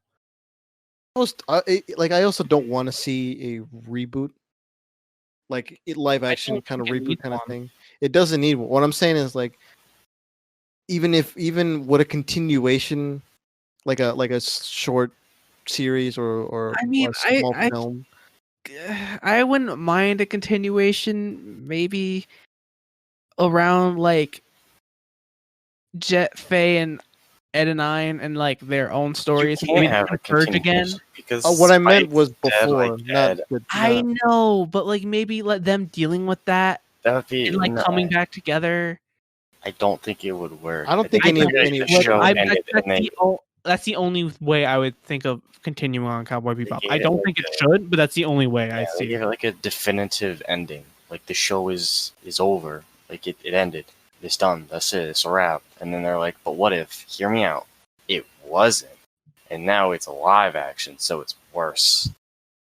I also don't want to see a reboot, like live action don't kind of think it reboot needs kind of one. thing. It doesn't need one. What I'm saying is like, even with a continuation, like a short series or I mean, a small film. I wouldn't mind a continuation, maybe around like Jet, Faye, and Ed and Nine, and like their own stories. You Maybe can't they have a converge again. continuation because What I meant Spike's was dead, before, like, not. dead. I know, but like maybe let them dealing with that That would be and like no, coming back together. I don't think it would work. I don't think think any the show ended and they That's the only way I would think of continuing on Cowboy Bebop. gave I don't it think it like should, but that's the only way I they see give it. it like a definitive ending. Like the show is over. Like it ended. It's done. That's it. It's a wrap. And then they're like, but what if? Hear me out. It wasn't. And now it's a live action, so it's worse.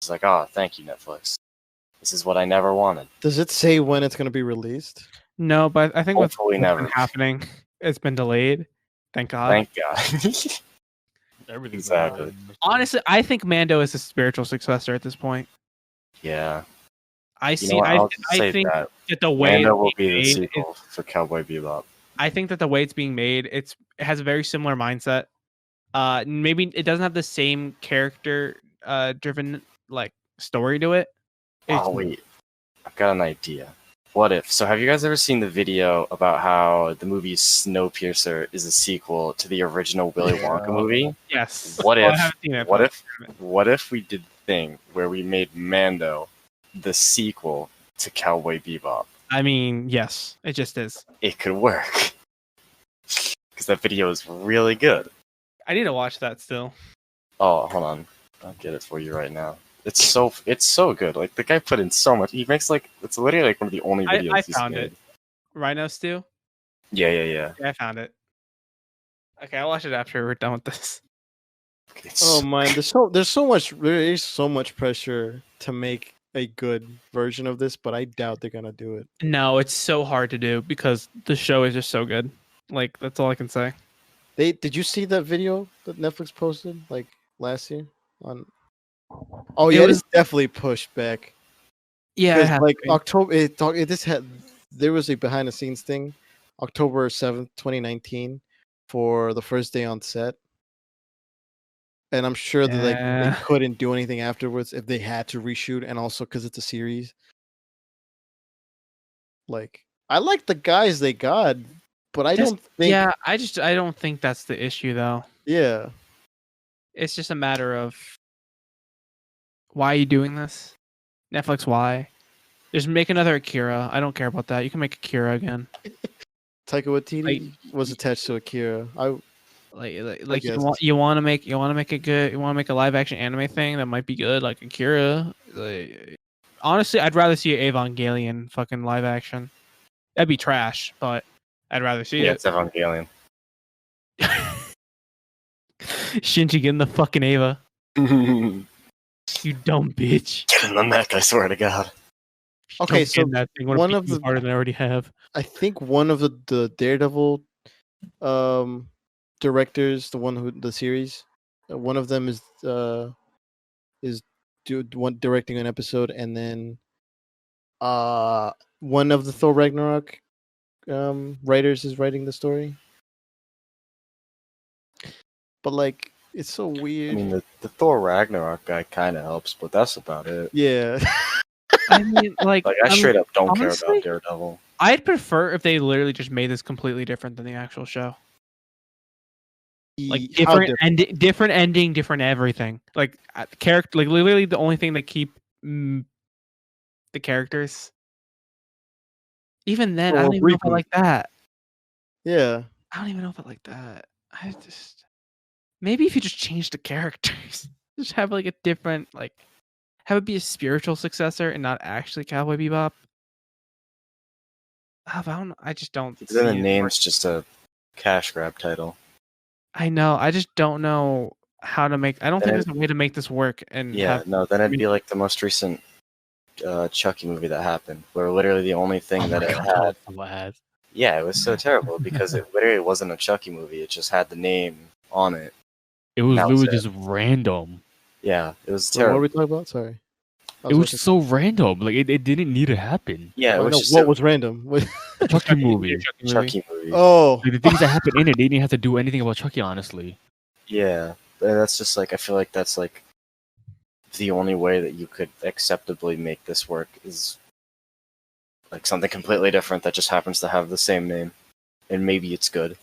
It's like, oh, thank you, Netflix. This is what I never wanted. Does it say when it's going to be released? No, but I think what's Hopefully never. been happening, it's been delayed. Thank God. Thank God. Everything's Exactly. online. Honestly, I think Mando is a spiritual successor at this point. Yeah. I You see. know what? I'll I say think that. that the way Mando it's will be being the made sequel for Cowboy Bebop. I think that the way it's being made, it has a very similar mindset. Maybe it doesn't have the same character driven like story to it. Oh wait, I've got an idea. What if? So have you guys ever seen the video about how the movie Snowpiercer is a sequel to the original Willy Wonka movie? Yes. What Well, I if? haven't seen it, What but- if? What if we did the thing where we made Mando the sequel to Cowboy Bebop? I mean, yes, it just is. It could work because that video is really good. I need to watch that still. Oh, hold on, I'll get it for you right now. It's so good. Like the guy put in so much. He makes like it's literally like one of the only videos I he's found made. it. Rhino Stew? Yeah. Yeah, I found it. Okay, I'll watch it after we're done with this. It's Oh man, there is so much pressure to make a good version of this, but I doubt they're gonna do it. No, it's so hard to do because the show is just so good. Like that's all I can say. Did you see that video that Netflix posted like last year on? Oh It yeah, was- it's definitely pushed back. Yeah, it Because has like to be. October, there was a behind the scenes thing, October 7th, 2019, for the first day on set, and I'm sure that like they Yeah. couldn't do anything afterwards if they had to reshoot, and also because it's a series. Like I like the guys they got, but I don't think. Yeah, I don't think that's the issue though. Yeah. It's just a matter of why are you doing this? Netflix, why? Just make another Akira. I don't care about that. You can make Akira again. Taika Waititi was attached to Akira. Like guess. you want to make it good. You want to make a live action anime thing that might be good, like Akira. Like, honestly, I'd rather see an Evangelion fucking live action. That'd be trash, but I'd rather see yeah, it. it's Evangelion. Shinji, get in the fucking Eva. You dumb bitch. Get in the mech, I swear to God. Okay, Don't so get in that thing. one of the- harder than I already have. I think one of the Daredevil directors, the one who the series, one of them is directing an episode, and then one of the Thor Ragnarok writers is writing the story. But like It's so I weird. mean, the Thor Ragnarok guy kind of helps, but that's about it. Yeah. I mean, like Like, I straight up don't care honestly, about Daredevil. I'd prefer if they literally just made this completely different than the actual show. Like How different ending, different everything. Like character, like literally the only thing that keep the characters. Even then, I Or don't even know if I reboot. like that. Yeah. I don't even know if I like that. I just maybe if you just change the characters, just have like a different like have it be a spiritual successor and not actually Cowboy Bebop. I just don't Then see the it name's just a cash grab title. I know. I just don't know how to make. I don't think Then there's a way to make this work. And Yeah, have, no, then it'd be like the most recent Chucky movie that happened, where literally the only thing that it had. Yeah, it was so terrible because it literally wasn't a Chucky movie. It just had the name on it. It was That literally was just random. Yeah, it was So what are terrible. we talking about? Sorry. It was so random. Like it didn't need to happen. Yeah, it I was know just what a was random. Chucky movie. Chucky movie. Oh. Like, the things that happened in it, they didn't have to do anything about Chucky. Honestly, Yeah, and that's just like I feel like that's like the only way that you could acceptably make this work is like something completely different that just happens to have the same name, and maybe it's good.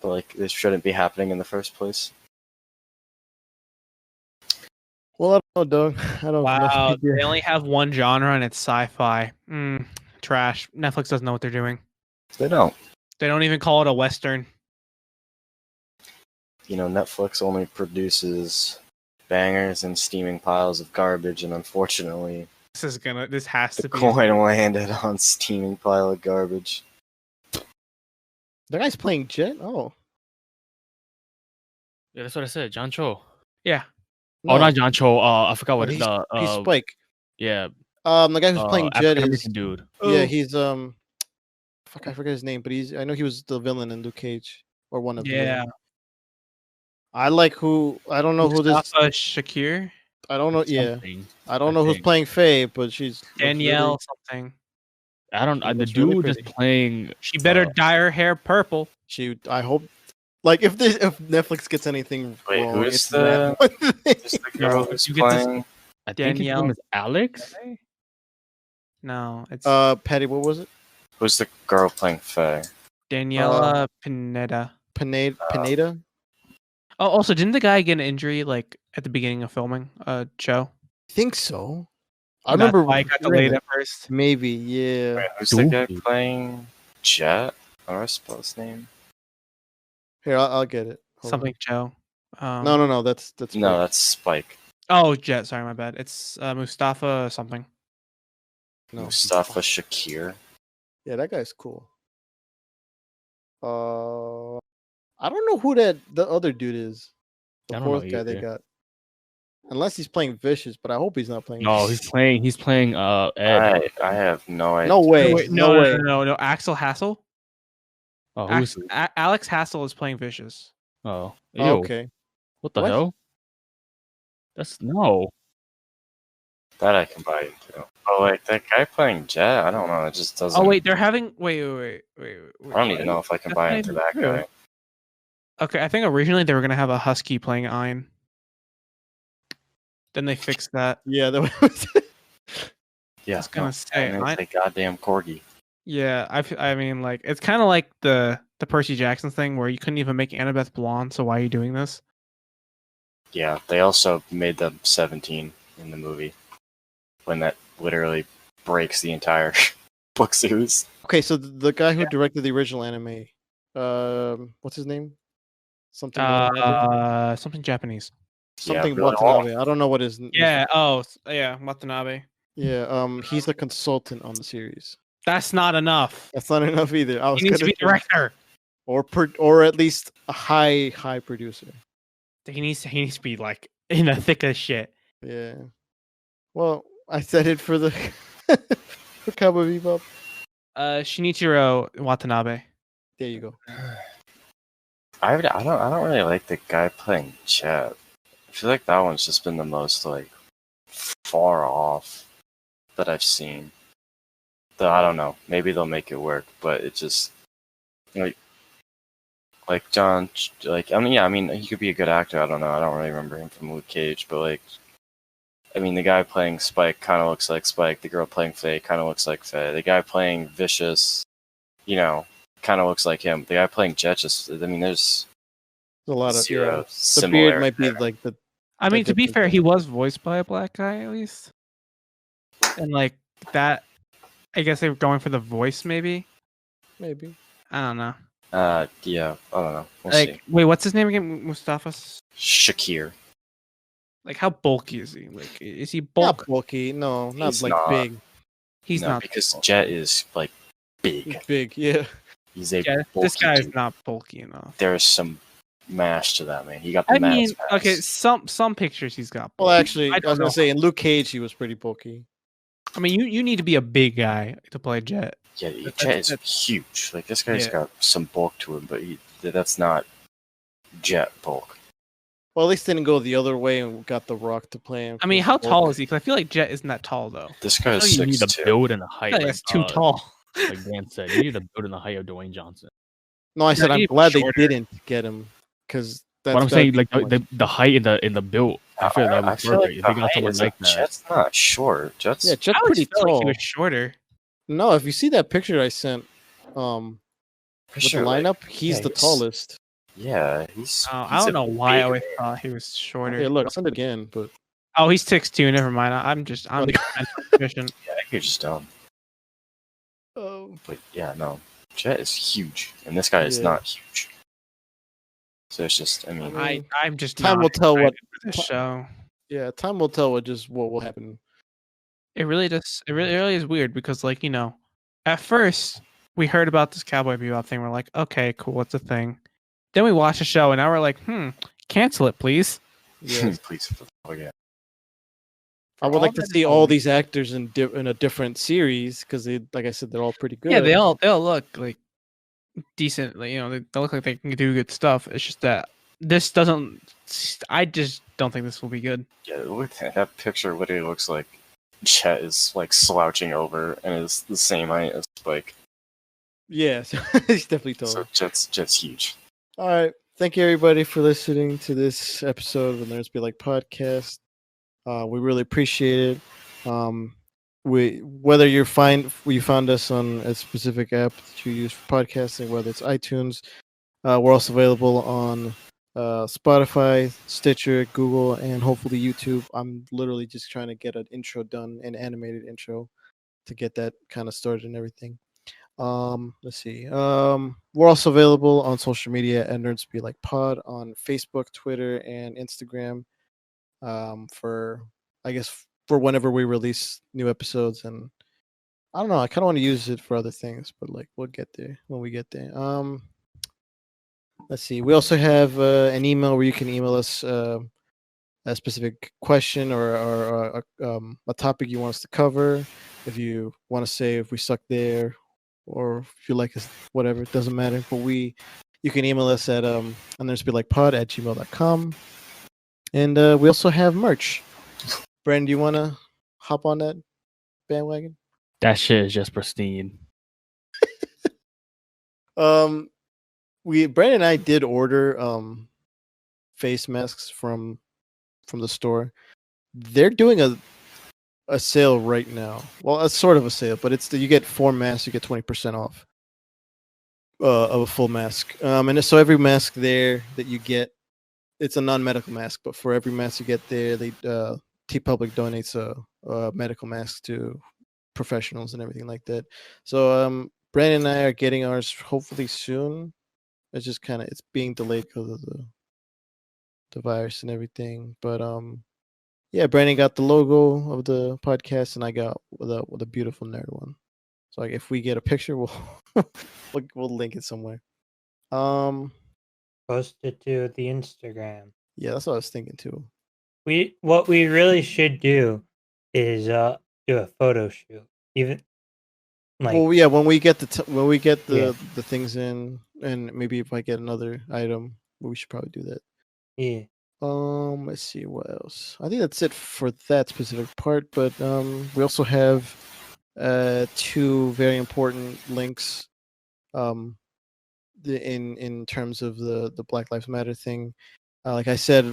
But like this shouldn't be happening in the first place. Well, I don't know, Doug. I don't know. wow, they only have one genre and it's sci-fi. Trash. Netflix doesn't know what they're doing. They don't. They don't even call it a western. You know, Netflix only produces bangers and steaming piles of garbage, and unfortunately, This has the to be. coin landed on steaming pile of garbage. That guy's playing Jet. Oh. yeah, that's what I said. John Cho. Yeah. Oh, not John Cho. I forgot what he's the. Spike. Yeah. The guy who's playing Jet is African-American dude. Yeah, he's fuck, I forget his name, but I know he was the villain in Luke Cage or one of the villains. I don't know who this Shakir. I don't know. Yeah, Something, I don't know who's playing Faye, but she's Danielle something. I don't. She The looks really dude is pretty. playing. She better dye her hair purple. I hope. Like if Netflix gets anything Wait, wrong, who's it's the that. who's the girl who's you get this- playing? I think his name is Alex. No, it's Patty. What was it? Who's the girl playing Faye? Daniela Pineda. Pineda. Oh, also, didn't the guy get an injury like at the beginning of filming a show? I think so. I And that's remember why it got delayed at first. Maybe, yeah. Wait, who's the guy playing Jet? How do I spell his name? Here, I'll get it. Hold Something Joe. on. No. That's No, that's Spike. Oh, Jet. Sorry, my bad. It's Mustafa something. No. Mustafa Shakir. Yeah, that guy's cool. I don't know who the other dude is. The I don't know fourth guy they either. got. Unless he's playing Vicious, but I hope he's not playing. No, he's playing Ed. I have no idea. No way. Wait, no way. No. Axel Hassel. Oh, who's Alex Hassel is playing Vicious. oh, ew. Okay. What the What? hell? That's no. That I can buy into. But like that guy playing Jet, I don't know. It just doesn't. Oh wait, they're having wait. I don't even know if I can That's buy not into even that true. guy. Okay, I think originally they were gonna have a husky playing Ein. Then they fixed that. Yeah, that was. Yeah, I was gonna say and Ein. it's a goddamn corgi. Yeah, I mean, like it's kind of like the Percy Jackson thing where you couldn't even make Annabeth blonde. So why are you doing this? Yeah, they also made them 17 in the movie when that literally breaks the entire book series. Okay, so the guy who directed the original anime, what's his name? Something. Watanabe? Something Japanese. Something really Watanabe. I don't know what his. Yeah. Yeah. Watanabe. Yeah. He's a consultant on the series. That's not enough. That's not enough either. I was He needs to gonna be director. or at least a high producer. He needs to be like in the thick of shit. Yeah. Well, I said it for the for Cowboy Bebop. Shinichiro Watanabe. There you go. I don't really like the guy playing Jet. I feel like that one's just been the most like far off that I've seen. Though I don't know. Maybe they'll make it work, but it just like like John, like I mean, yeah, I mean, he could be a good actor. I don't know. I don't really remember him from Luke Cage, but like, I mean, the guy playing Spike kind of looks like Spike. The girl playing Faye kind of looks like Faye. The guy playing Vicious, kind of looks like him. The guy playing Jet just, I mean, there's a lot of zero The beard might be similarity. like the. I mean, to be difference fair, there. he was voiced by a black guy at least, and like that. I guess they were going for the voice, maybe. Maybe. I don't know. Yeah, I don't know. We'll Like, see. wait, what's his name again? Mustafa? Shakir. Like, how bulky is he? Like, is he Not bulk? bulky. No, not He's like not. big. He's No, not because bulky. Jet is like He's big. big. Yeah. He's a Yeah, bulky this guy is dude. not bulky enough. There's some mash to that man. He got the I mean, mass. okay, some pictures he's got. Well, bulky. actually, I I was don't gonna know. say in Luke Cage he was pretty bulky. I mean, you need to be a big guy to play Jet. Yeah, That- Jet is that's- huge. Like this guy's Yeah. got some bulk to him, but that's not Jet bulk. Well, at least they didn't go the other way and got The Rock to play him. I mean, how tall is he? Because I feel like Jet isn't that tall though. This I guy's feel like you need to 6'2". build in a I height. feel like that's too tall. Like Dan said, you need to build in the height of Dwayne Johnson. No, I said Yeah, I'm he's glad shorter. they didn't get him because that's. What I'm gotta saying, be like too much. the height in the build, I feel that I would be feel perfect. like If you the got height someone is like that, Jet's not short. Jet's Yeah, Jet's I always pretty felt like tall. he was shorter. No, if you see that picture I sent, with sure, the like, lineup, he's yeah, the he's- yeah, yeah, he's. I he's don't a know why I big always man. thought he was shorter. Hey, look, I'll send it again, but Oh, he's 6'2". Never mind. I'm just mental deficient. Yeah, you're just dumb. But yeah, no, Jet is huge, and this guy is Yeah. not huge. So it's just, I mean, I'm just Time not will tell what- excited for this show. yeah, time will tell what will happen. It really just it really is weird because like at first we heard about this Cowboy Bebop thing. We're like, okay, cool, it's a thing. Then we watched the show and now we're like, cancel it, please. Yeah, please, oh yeah. I would all like to that see is all all- these actors in a different series because they, like I said, they're all pretty good. Yeah, they all look like decent. Like, they look like they can do good stuff. It's just that this doesn't. I just don't think this will be good. Yeah, look at that picture. What it looks like. Jet is like slouching over and is the same height as Spike. Yeah, he's definitely tall. So Jet's huge. All right. Thank you, everybody, for listening to this episode of the Nerds Be Like podcast. We really appreciate it. Whether you found us on a specific app that you use for podcasting, whether it's iTunes, we're also available on Spotify, Stitcher, Google, and hopefully YouTube. I'm literally just trying to get an intro done, an animated intro, to get that kind of started and everything. Let's see. We're also available on social media at Nerds Be Like Pod on Facebook, Twitter, and Instagram. For whenever we release new episodes, and I don't know. I kind of want to use it for other things, but like we'll get there when we get there. Let's see. We also have an email where you can email us a specific question or a topic you want us to cover. If you want to say if we suck there, or if you like us, whatever, it doesn't matter. But you can email us at nerdsbelikePod@gmail.com. And we also have merch. Brandon, do you want to hop on that bandwagon? that shit is just pristine. Brandon and I did order face masks from the store. They're doing a sale right now. Well, it's sort of a sale, but you get 4 masks, you get 20% off of a full mask. And so every mask there that you get, it's a non-medical mask, but for every mask you get there, they TeePublic donates a medical mask to professionals and everything like that. So Brandon and I are getting ours hopefully soon. It's just it's being delayed because of the virus and everything. But yeah, Brandon got the logo of the podcast, and I got the beautiful nerd one. So like, if we get a picture, we'll we'll link it somewhere. Post it to the Instagram. Yeah, that's what I was thinking too. What we really should do is do a photo shoot. Even like Well, yeah, when we get Yeah. the things in, and maybe if I get another item, we should probably do that. yeah. Let's see what else. I think that's it for that specific part. But we also have 2 very important links. in terms of the Black Lives Matter thing. Like I said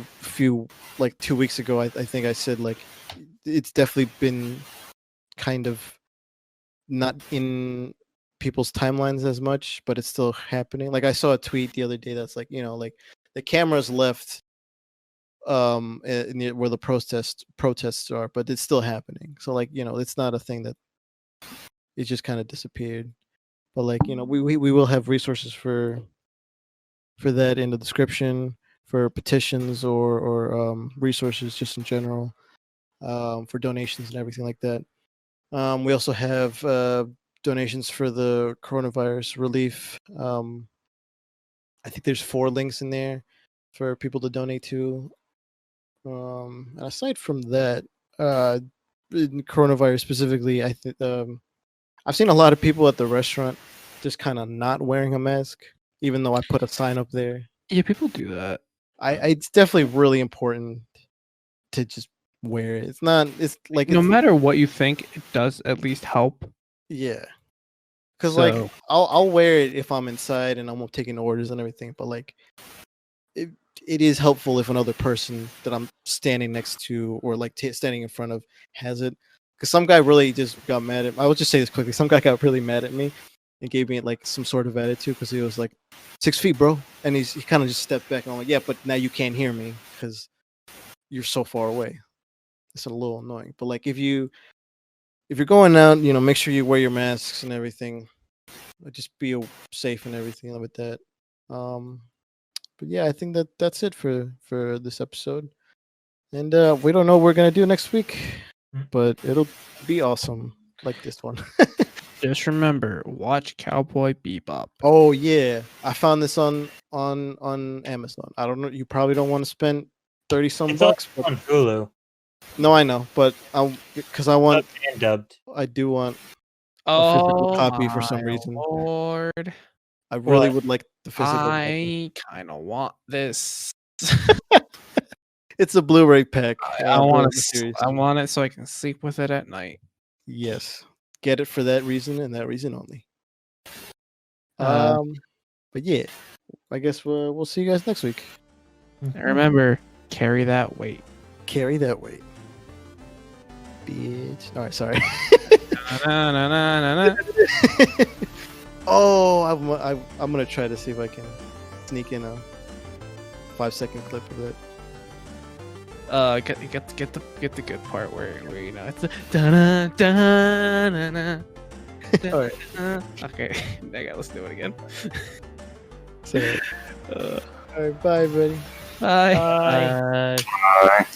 like 2 weeks ago, I think I said like it's definitely been kind of not in people's timelines as much, but it's still happening. Like I saw a tweet the other day that's like, like the cameras left where the protests are, but it's still happening. So like, it's not a thing that it just kind of disappeared. But like, we will have resources for that in the description, for petitions or resources just in general, for donations and everything like that. We also have donations for the coronavirus relief. I think there's 4 links in there for people to donate to. And aside from that, in coronavirus specifically, I think I've seen a lot of people at the restaurant just kind of not wearing a mask, even though I put a sign up there. Yeah, people do that. It's definitely really important to just wear it. It's like No matter what you think, it does at least help. Yeah, because like I'll wear it if I'm inside and I'm taking orders and everything. But like, it is helpful if another person that I'm standing next to or like standing in front of has it. Because some guy really just got mad at me. I will just say this quickly. Some guy got really mad at me and gave me like some sort of attitude because he was like 6 feet, bro, and he kind of just stepped back and I'm like, yeah, but now you can't hear me because you're so far away. It's a little annoying. But like if you're going out, make sure you wear your masks and everything. Just be safe and everything with that. But yeah, I think that's it for this episode. And we don't know what we're gonna do next week, but it'll be awesome like this one. Just remember, watch Cowboy Bebop. Oh yeah, I found this on Amazon. I don't know. You probably don't want to spend 30 some bucks. But on Hulu. No, I know, but because I want and dubbed. I do want a physical copy for some reason. Lord, I really would like the physical I kind of want this. It's a Blu-ray pack. I want it so I can sleep with it at night. Yes, get it for that reason and that reason only. But yeah, I guess we'll see you guys next week. And remember, carry that weight. Carry that weight, bitch. All right, sorry. Oh, I'm gonna try to see if I can sneak in a 5-second clip of it. Get the good part where it's da-na. All right. Okay, let's do it again. So, all right, bye, buddy. Bye. Bye. Bye.